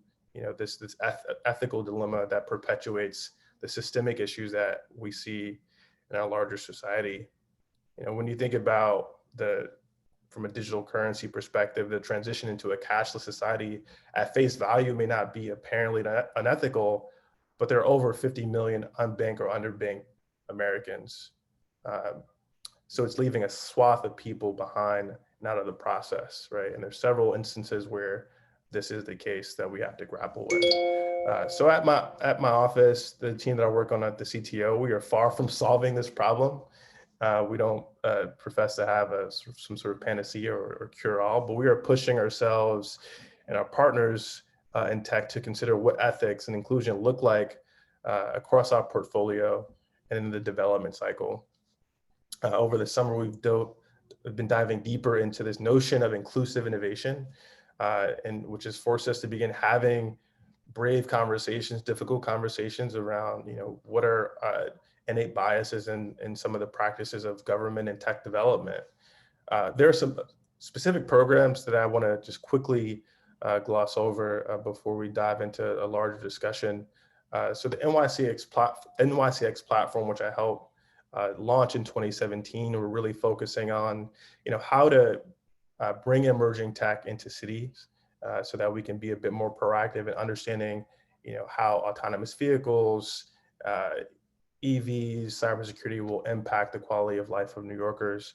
this ethical dilemma that perpetuates the systemic issues that we see in our larger society. When you think about from a digital currency perspective, the transition into a cashless society at face value may not be apparently unethical, but there are over 50 million unbanked or underbanked Americans. So it's leaving a swath of people behind and out of the process, right? And there's several instances where this is the case that we have to grapple with. So at my office, the team that I work on at the CTO, we are far from solving this problem. We don't profess to have some sort of panacea or cure-all, but we are pushing ourselves and our partners in tech to consider what ethics and inclusion look like across our portfolio and in the development cycle. Over the summer, we've been diving deeper into this notion of inclusive innovation, and which has forced us to begin having brave conversations, difficult conversations around, what are innate biases in some of the practices of government and tech development. There are some specific programs that I want to just quickly gloss over before we dive into a larger discussion. So the NYCX platform, which I helped launch in 2017, we're really focusing on, how to bring emerging tech into cities so that we can be a bit more proactive in understanding, how autonomous vehicles, EVs, cybersecurity will impact the quality of life of New Yorkers.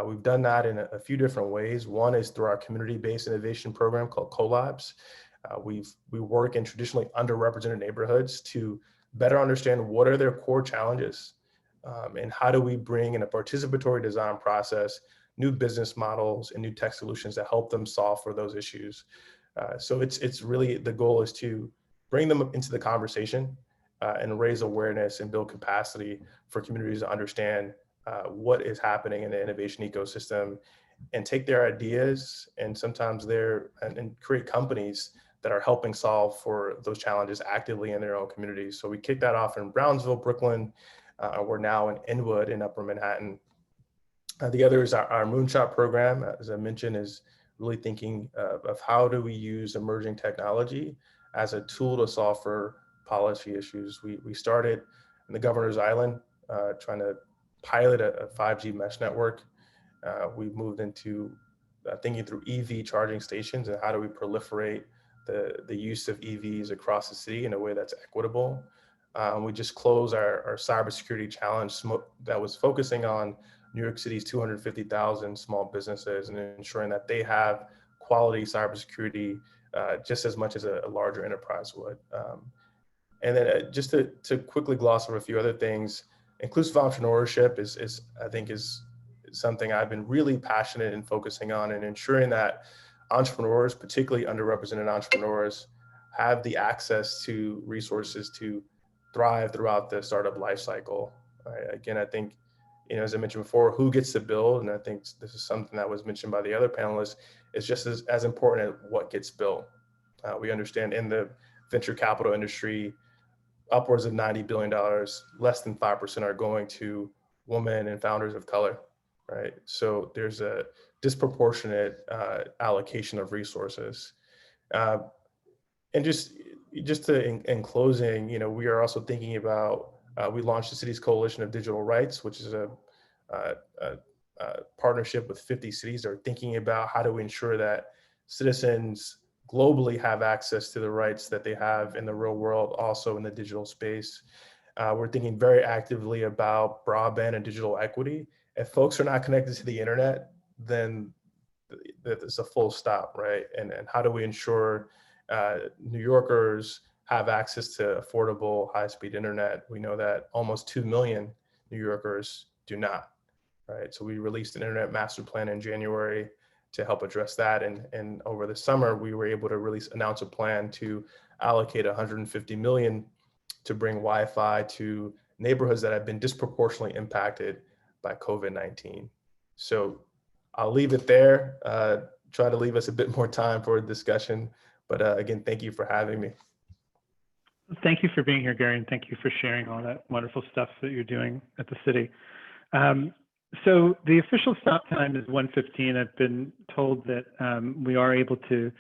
We've done that in a few different ways. One is through our community-based innovation program called Collabs. We work in traditionally underrepresented neighborhoods to better understand what are their core challenges, and how do we bring in a participatory design process new business models and new tech solutions that help them solve for those issues. So it's really, the goal is to bring them into the conversation and raise awareness and build capacity for communities to understand what is happening in the innovation ecosystem, and take their ideas and sometimes and create companies that are helping solve for those challenges actively in their own communities. So we kicked that off in Brownsville, Brooklyn. We're now in Inwood in Upper Manhattan. The other is our Moonshot program, as I mentioned, is really thinking of how do we use emerging technology as a tool to solve for policy issues. We started in the Governor's Island trying to pilot a 5G mesh network. We've moved into thinking through EV charging stations and how do we proliferate the use of EVs across the city in a way that's equitable. We just closed our cybersecurity challenge that was focusing on New York City's 250,000 small businesses and ensuring that they have quality cybersecurity just as much as a larger enterprise would. And then just to quickly gloss over a few other things, inclusive entrepreneurship is something I've been really passionate in focusing on, and ensuring that entrepreneurs, particularly underrepresented entrepreneurs, have the access to resources to thrive throughout the startup life cycle. Right? Again, I think, as I mentioned before, who gets to build, and I think this is something that was mentioned by the other panelists, is just as important as what gets built. We understand in the venture capital industry, upwards of $90 billion, less than 5% are going to women and founders of color, right? So there's a disproportionate allocation of resources. And just in closing, we are also thinking about, we launched the city's Coalition of Digital Rights, which is a partnership with 50 cities that are thinking about how do we ensure that citizens globally have access to the rights that they have in the real world, also in the digital space. We're thinking very actively about broadband and digital equity. If folks are not connected to the internet, then it's a full stop, right? And how do we ensure New Yorkers have access to affordable high-speed internet? We know that almost 2 million New Yorkers do not, right? So we released an internet master plan in January to help address that. And over the summer, we were able to announce a plan to allocate $150 million to bring Wi-Fi to neighborhoods that have been disproportionately impacted by COVID-19. So I'll leave it there, try to leave us a bit more time for a discussion. But again, thank you for having me. Thank you for being here, Gary, and thank you for sharing all that wonderful stuff that you're doing at the city. So the official stop time is 1:15. I've been told that we are able to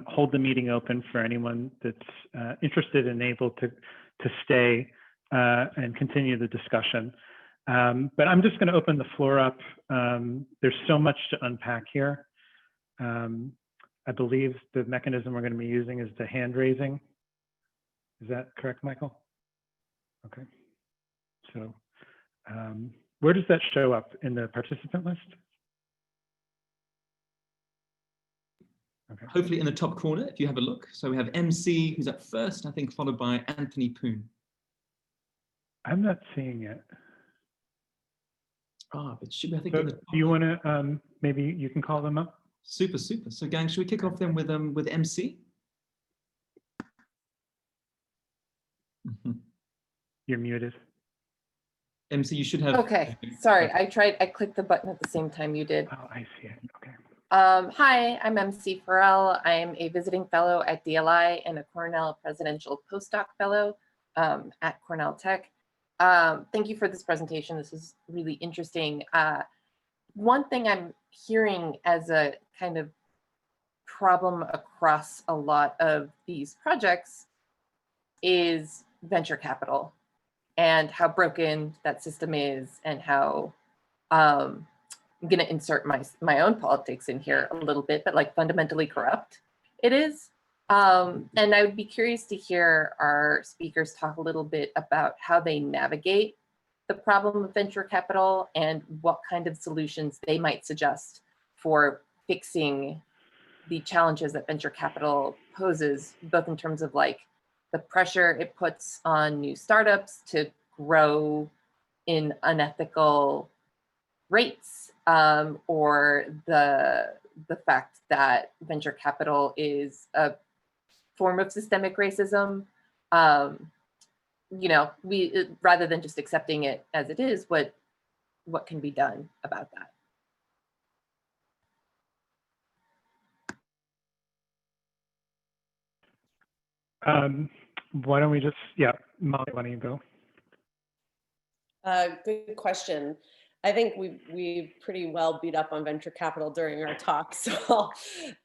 hold the meeting open for anyone that's interested and able to stay and continue the discussion. But I'm just going to open the floor up. There's so much to unpack here. I believe the mechanism we're going to be using is the hand raising. Is that correct, Michael? Okay. So where does that show up in the participant list? Okay. Hopefully in the top corner, if you have a look. So we have MC, who's up first, I think, followed by Anthony Poon. I'm not seeing it. Ah, but should be, I think. So in the top. do you want to, maybe you can call them up? Super. So gang, should we kick off then with MC? You're muted. MC, you should have. Okay, sorry, I clicked the button at the same time you did. Oh, I see it. Okay. Hi, I'm MC Farrell. I'm a visiting fellow at DLI and a Cornell Presidential Postdoc Fellow at Cornell Tech. Thank you for this presentation. This is really interesting. One thing I'm hearing as a kind of problem across a lot of these projects is venture capital and how broken that system is, and how I'm going to insert my own politics in here a little bit, but like fundamentally corrupt it is. And I would be curious to hear our speakers talk a little bit about how they navigate the problem of venture capital and what kind of solutions they might suggest for fixing the challenges that venture capital poses, both in terms of like the pressure it puts on new startups to grow in unethical rates, or the fact that venture capital is a form of systemic racism. You know, rather than just accepting it as it is, what can be done about that? Why don't we just, Molly, why don't you go? Good question. I think we pretty well beat up on venture capital during our talk. So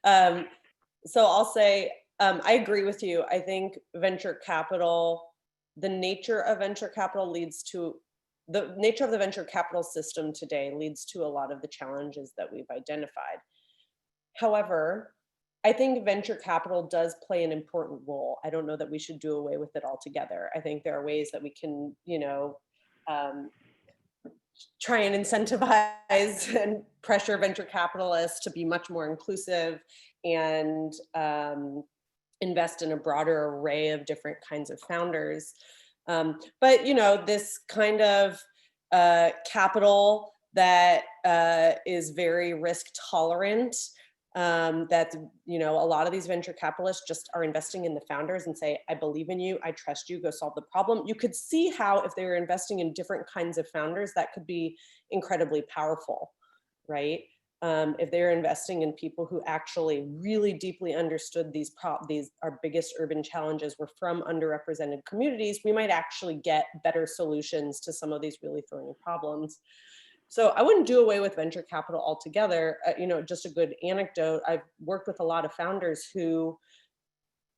I'll say, I agree with you. I think venture capital, the nature of the venture capital system today leads to a lot of the challenges that we've identified. However, I think venture capital does play an important role. I don't know that we should do away with it altogether. I think there are ways that we can, try and incentivize and pressure venture capitalists to be much more inclusive and invest in a broader array of different kinds of founders. But this kind of capital that is very risk tolerant, that a lot of these venture capitalists just are investing in the founders and say, I believe in you, I trust you, go solve the problem. You could see how if they were investing in different kinds of founders, that could be incredibly powerful, right? If they're investing in people who actually really deeply understood these our biggest urban challenges were from underrepresented communities, we might actually get better solutions to some of these really thorny problems. So I wouldn't do away with venture capital altogether. Just a good anecdote, I've worked with a lot of founders who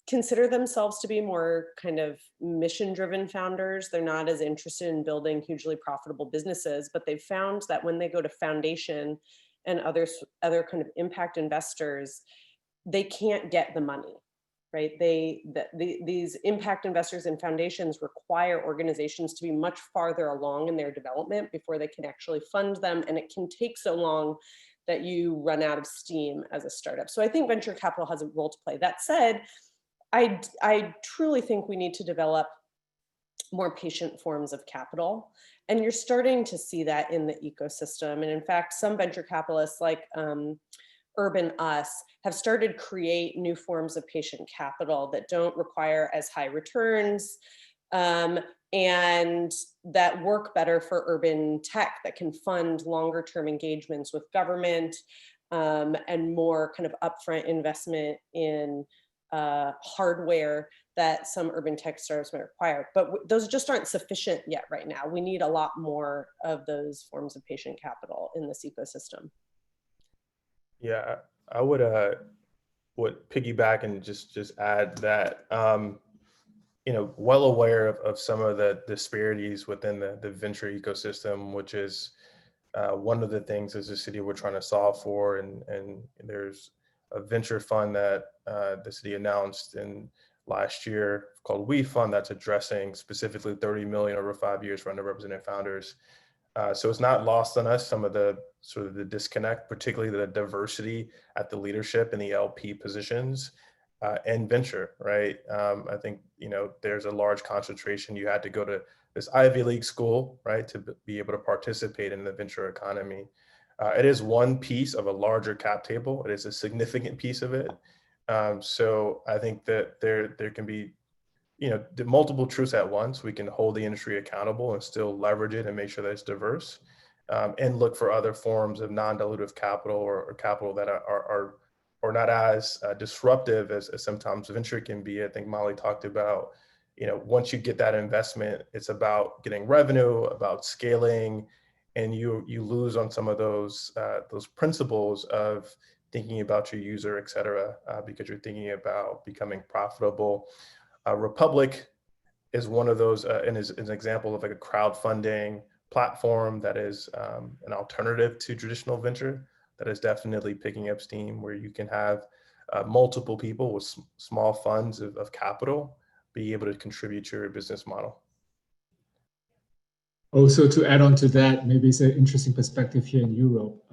consider themselves to be more kind of mission-driven founders. They're not as interested in building hugely profitable businesses, but they've found that when they go to foundation and other kind of impact investors, they can't get the money, right? These impact investors and foundations require organizations to be much farther along in their development before they can actually fund them. And it can take so long that you run out of steam as a startup. So I think venture capital has a role to play. That said, I truly think we need to develop more patient forms of capital. And you're starting to see that in the ecosystem. And in fact, some venture capitalists like Urban Us have started create new forms of patient capital that don't require as high returns, and that work better for urban tech, that can fund longer term engagements with government, and more kind of upfront investment in hardware that some urban tech startups might require. But those just aren't sufficient yet right now. We need a lot more of those forms of patient capital in this ecosystem. Yeah, I would piggyback and just add that well aware of some of the disparities within the venture ecosystem, which is one of the things as a city we're trying to solve for. And there's a venture fund that the city announced in last year called We Fund that's addressing specifically 30 million over 5 years for underrepresented founders. So it's not lost on us, some of the sort of the disconnect, particularly the diversity at the leadership and the LP positions and venture, right? I think, there's a large concentration. You had to go to this Ivy League school, right, to be able to participate in the venture economy. It is one piece of a larger cap table. It is a significant piece of it. So I think that there can be, multiple truths at once. We can hold the industry accountable and still leverage it and make sure that it's diverse, and look for other forms of non-dilutive capital or capital that are not as disruptive as sometimes venture can be. I think Molly talked about, once you get that investment, it's about getting revenue, about scaling, and you lose on some of those principles of thinking about your user, et cetera, because you're thinking about becoming profitable. Republic is one of those, and is an example of like a crowdfunding platform that is an alternative to traditional venture that is definitely picking up steam, where you can have multiple people with small funds of capital be able to contribute to your business model. Also, to add on to that, maybe it's an interesting perspective here in Europe.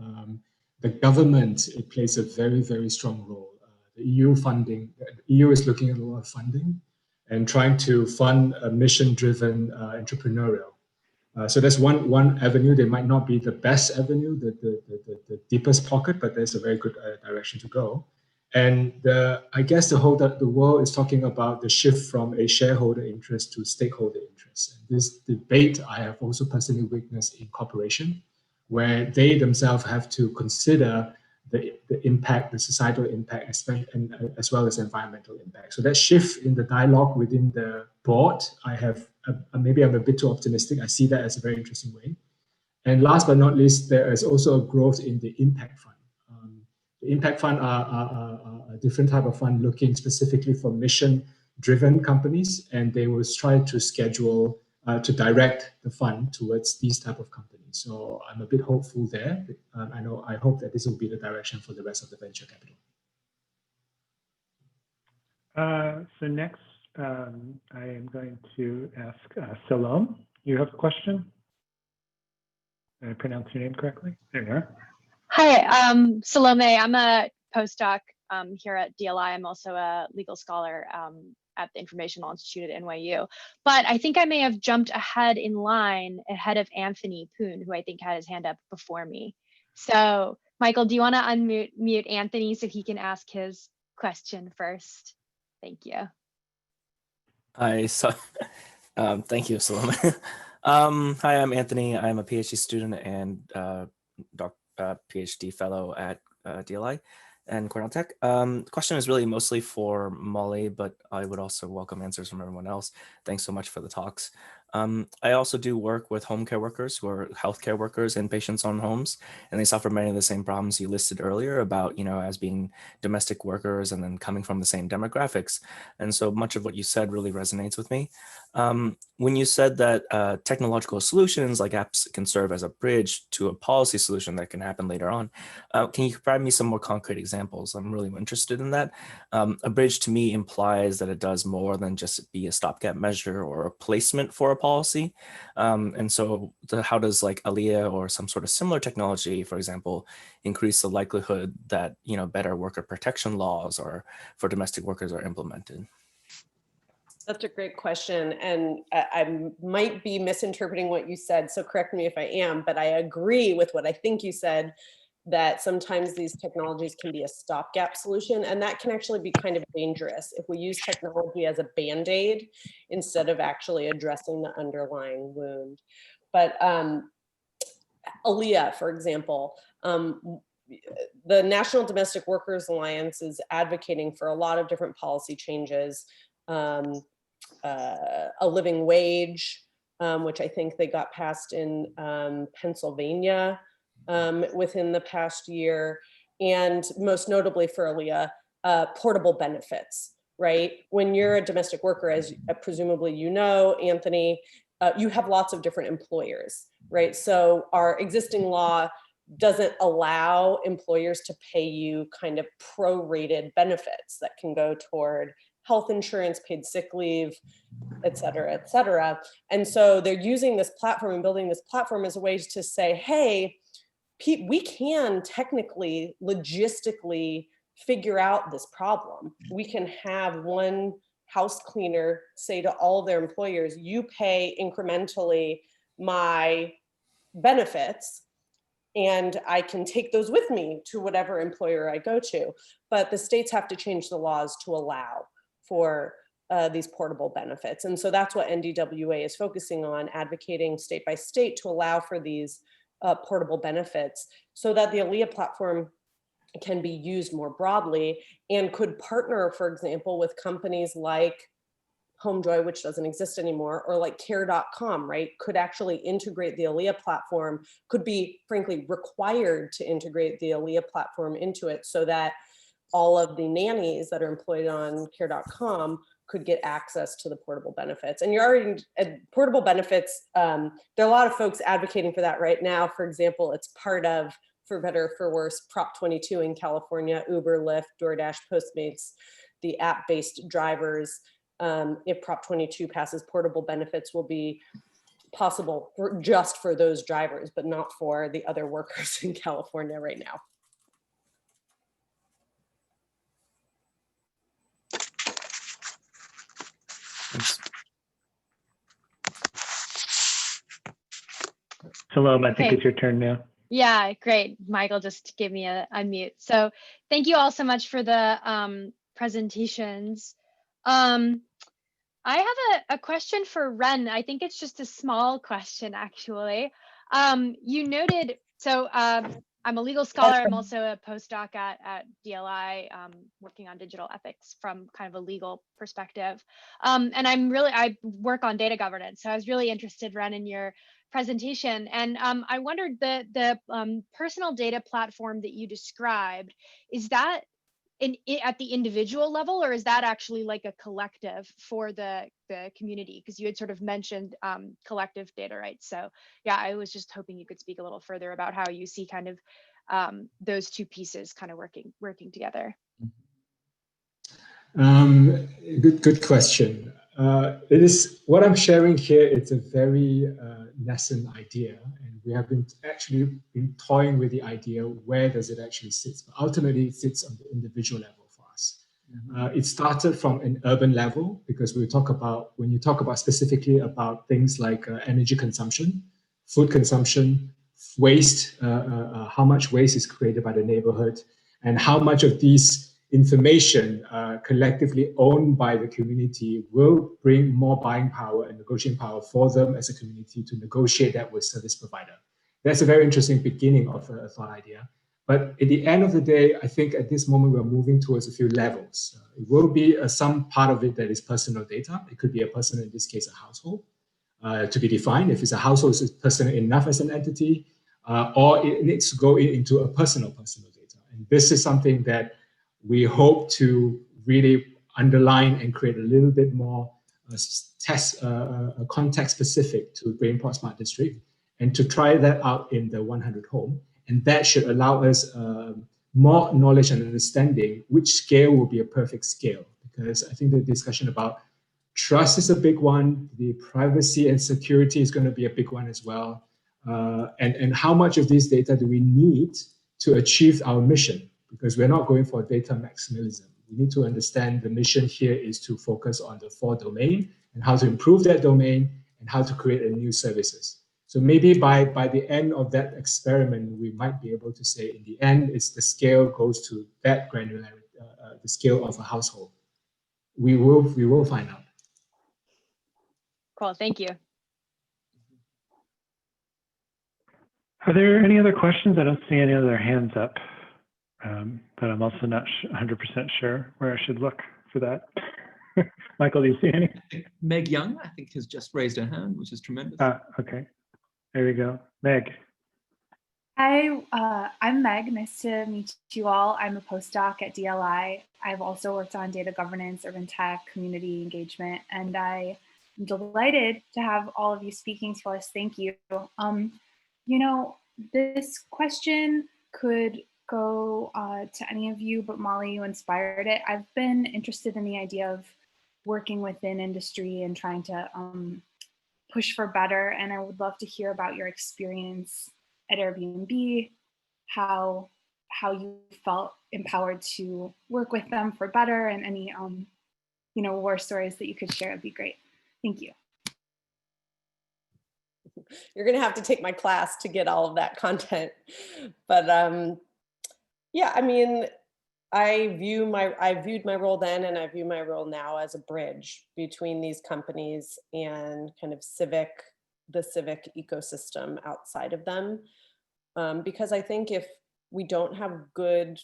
The government, it plays a very, very strong role. The EU funding, the EU is looking at a lot of funding and trying to fund a mission-driven entrepreneurial. So that's one avenue. They might not be the best avenue, the deepest pocket, but there's a very good direction to go. And I guess the world is talking about the shift from a shareholder interest to stakeholder interest. And this debate I have also personally witnessed in corporation, where they themselves have to consider the impact, the societal impact, as well as environmental impact. So that shift in the dialogue within the board, maybe I'm a bit too optimistic. I see that as a very interesting way. And last but not least, there is also a growth in the impact fund. The impact fund are a different type of fund looking specifically for mission-driven companies, and they will try to schedule, to direct the fund towards these type of companies. So I'm a bit hopeful there. I hope that this will be the direction for the rest of the venture capital. So next, I am going to ask Salome. You have a question? Did I pronounce your name correctly? There you are. Hi, Salome. I'm a postdoc here at DLI. I'm also a legal scholar at the Information Law Institute at NYU. But I think I may have jumped ahead of Anthony Poon, who I think had his hand up before me. So, Michael, do you want to unmute Anthony so he can ask his question first? Thank you. Hi, thank you, Salome. Hi, I'm Anthony. I'm a PhD student and PhD fellow at DLI and Cornell Tech. The question is really mostly for Molly, but I would also welcome answers from everyone else. Thanks so much for the talks. I also do work with home care workers who are healthcare workers and patients on homes, and they suffer many of the same problems you listed earlier about, as being domestic workers and then coming from the same demographics. And so much of what you said really resonates with me. When you said that technological solutions like apps can serve as a bridge to a policy solution that can happen later on, can you provide me some more concrete examples? I'm really interested in that. A bridge to me implies that it does more than just be a stopgap measure or a placement for a policy. And so how does like ALIA or some sort of similar technology, for example, increase the likelihood that, better worker protection laws or for domestic workers are implemented? That's a great question. And I might be misinterpreting what you said, so correct me if I am, but I agree with what I think you said, that sometimes these technologies can be a stopgap solution, and that can actually be kind of dangerous if we use technology as a Band-Aid instead of actually addressing the underlying wound. But ALIA, for example, the National Domestic Workers Alliance is advocating for a lot of different policy changes, a living wage, which I think they got passed in Pennsylvania within the past year, and most notably for ALIA, portable benefits, right? When you're a domestic worker, as presumably you know, Anthony, you have lots of different employers, right? So our existing law doesn't allow employers to pay you kind of prorated benefits that can go toward health insurance, paid sick leave, et cetera, et cetera. And so they're using this platform and building this platform as a way to say, hey, we can technically, logistically figure out this problem. We can have one house cleaner say to all their employers, you pay incrementally my benefits, and I can take those with me to whatever employer I go to. But the states have to change the laws to allow for these portable benefits. And so that's what NDWA is focusing on, advocating state by state to allow for these portable benefits so that the ALEA platform can be used more broadly and could partner, for example, with companies like HomeJoy, which doesn't exist anymore, or like care.com, right? Could actually integrate the ALEA platform, could be frankly required to integrate the ALEA platform into it so that all of the nannies that are employed on care.com could get access to the portable benefits. And you're already at portable benefits. There are a lot of folks advocating for that right now. For example, it's part of, for better or for worse, Prop 22 in California, Uber, Lyft, DoorDash, Postmates, the app-based drivers. If Prop 22 passes, portable benefits will be possible just for those drivers, but not for the other workers in California right now. Thanks. Salome, I think Okay. it's your turn now. Yeah, great. Michael just gave me a unmute. So thank you all so much for the presentations. I have a question for Ren. I think it's just a small question, actually. You noted, so I'm a legal scholar. I'm also a postdoc at DLI, working on digital ethics from kind of a legal perspective. And I work on data governance. So I was really interested, Ren, in your presentation. And I wondered, the personal data platform that you described, is that at the individual level, or is that actually like a collective for the community? Because you had sort of mentioned collective data rights. So yeah, I was just hoping you could speak a little further about how you see kind of those two pieces kind of working together. Good question. It is what I'm sharing here. It's a very nascent idea, and we have been toying with the idea, where does it actually sit? But ultimately, it sits on the individual level for us. It started from an urban level, because when you talk about specifically about things like energy consumption, food consumption, waste, how much waste is created by the neighborhood, and how much of these information collectively owned by the community will bring more buying power and negotiating power for them as a community to negotiate that with service provider. That's a very interesting beginning of a thought idea. But at the end of the day, I think at this moment, we're moving towards a few levels. It will be some part of it that is personal data. It could be a person, in this case, a household, to be defined. If it's a household, is it personal enough as an entity, or it needs to go into a personal data. And this is something that we hope to really underline and create a little bit more context specific to Brainport Smart District, and to try that out in the 100 home. And that should allow us more knowledge and understanding which scale will be a perfect scale. Because I think the discussion about trust is a big one, the privacy and security is going to be a big one as well. And how much of this data do we need to achieve our mission? Because we're not going for data maximalism. We need to understand the mission here is to focus on the 4 domain and how to improve that domain and how to create a new services. So maybe by the end of that experiment, we might be able to say, in the end, it's the scale goes to that granularity, the scale of a household. We will find out. Cool, thank you. Are there any other questions? I don't see any other hands up. But I'm also not 100% sure where I should look for that. Michael, do you see any? Meg Young, I think, has just raised her hand, which is tremendous. Okay, there we go. Meg. Hi, I'm Meg. Nice to meet you all. I'm a postdoc at DLI. I've also worked on data governance, urban tech, community engagement, and I am delighted to have all of you speaking to us. Thank you. You know, this question could go to any of you, but Molly, you inspired it. I've been interested in the idea of working within industry and trying to push for better. And I would love to hear about your experience at Airbnb, how you felt empowered to work with them for better, and any war stories that you could share would be great. Thank you. You're gonna have to take my class to get all of that content. But yeah, I mean, I viewed my role then and I view my role now as a bridge between these companies and kind of the civic ecosystem outside of them. Because I think if we don't have good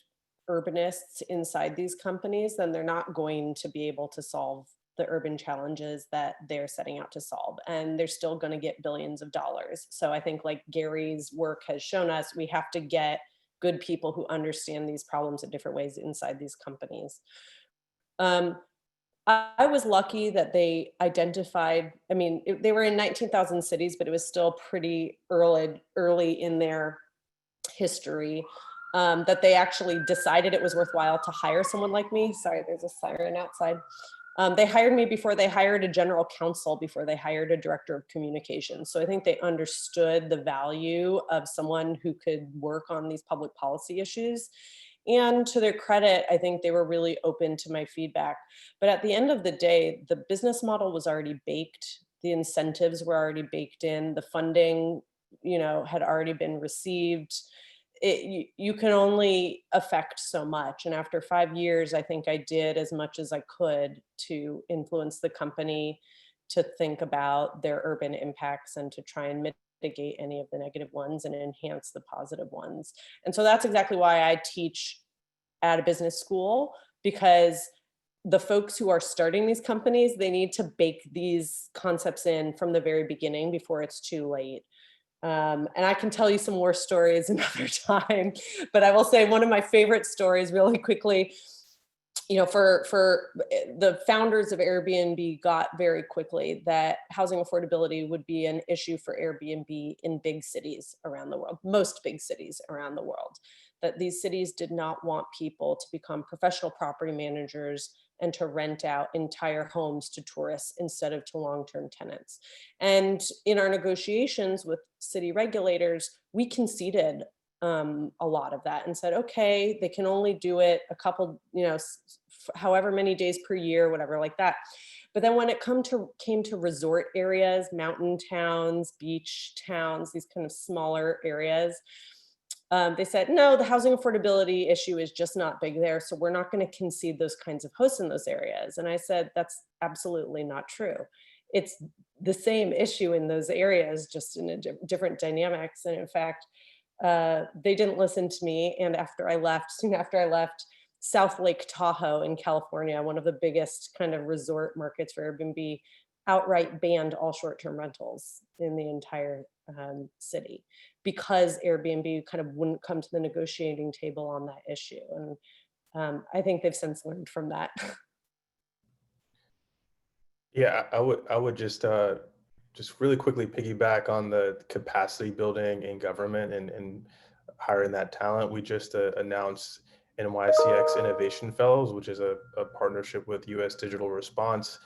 urbanists inside these companies, then they're not going to be able to solve the urban challenges that they're setting out to solve. And they're still going to get billions of dollars. So I think, like Gary's work has shown us, we have to get good people who understand these problems in different ways inside these companies. I was lucky that they identified, I mean, they were in 19,000 cities, but it was still pretty early in their history, that they actually decided it was worthwhile to hire someone like me. Sorry, there's a siren outside. They hired me before they hired a general counsel, before they hired a director of communications. So I think they understood the value of someone who could work on these public policy issues. And to their credit, I think they were really open to my feedback. But at the end of the day, the business model was already baked. The incentives were already baked in. The funding, had already been received. You can only affect so much. And after 5 years, I think I did as much as I could to influence the company to think about their urban impacts and to try and mitigate any of the negative ones and enhance the positive ones. And so that's exactly why I teach at a business school, because the folks who are starting these companies, they need to bake these concepts in from the very beginning before it's too late. And I can tell you some more stories another time, but I will say one of my favorite stories really quickly, for the founders of Airbnb got very quickly that housing affordability would be an issue for Airbnb in big cities around the world, most big cities around the world, that these cities did not want people to become professional property managers and to rent out entire homes to tourists instead of to long-term tenants. And in our negotiations with city regulators, we conceded a lot of that and said, okay, they can only do it a couple, however many days per year, whatever like that. But then when it came to resort areas, mountain towns, beach towns, these kind of smaller areas, they said, no, the housing affordability issue is just not big there. So we're not going to concede those kinds of hosts in those areas. And I said, that's absolutely not true. It's the same issue in those areas, just in a different dynamics. And in fact, they didn't listen to me. And soon after I left, South Lake Tahoe in California, one of the biggest kind of resort markets for Airbnb, outright banned all short-term rentals in the entire city, because Airbnb kind of wouldn't come to the negotiating table on that issue. And I think they've since learned from that. Yeah, I would just really quickly piggyback on the capacity building in government and hiring that talent. We just announced Nycx Innovation Fellows, which is a partnership with US Digital Response.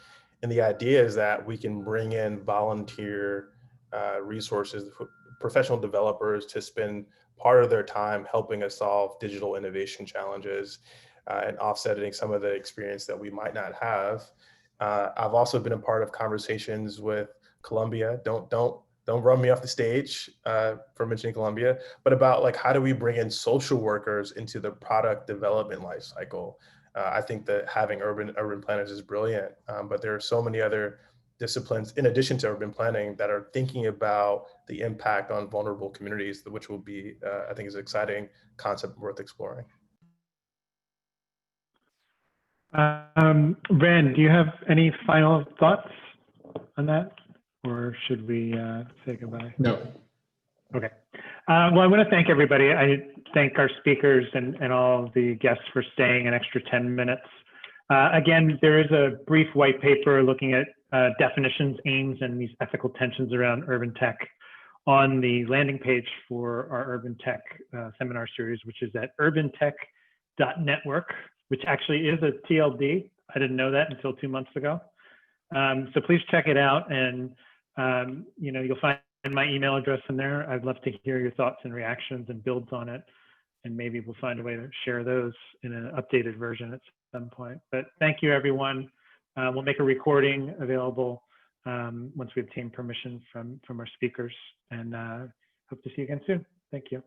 And the idea is that we can bring in volunteer resources, professional developers, to spend part of their time helping us solve digital innovation challenges and offsetting some of the experience that we might not have. I've also been a part of conversations with Columbia. Don't run me off the stage for mentioning Columbia, but about like, how do we bring in social workers into the product development life cycle? I think that having urban planners is brilliant, but there are so many other disciplines in addition to urban planning that are thinking about the impact on vulnerable communities, which will be, I think, is an exciting concept worth exploring. Ren, do you have any final thoughts on that, or should we say goodbye? No. Okay. Well, I want to thank everybody. I thank our speakers and all the guests for staying an extra 10 minutes. Again, there is a brief white paper looking at definitions, aims, and these ethical tensions around urban tech on the landing page for our urban tech seminar series, which is at urbantech.network, which actually is a TLD. I didn't know that until 2 months ago. So please check it out, and you'll find my email address in there. I'd love to hear your thoughts and reactions and builds on it, and maybe we'll find a way to share those in an updated version at some point. But thank you, everyone. We'll make a recording available once we obtain permission from our speakers, and hope to see you again soon. Thank you.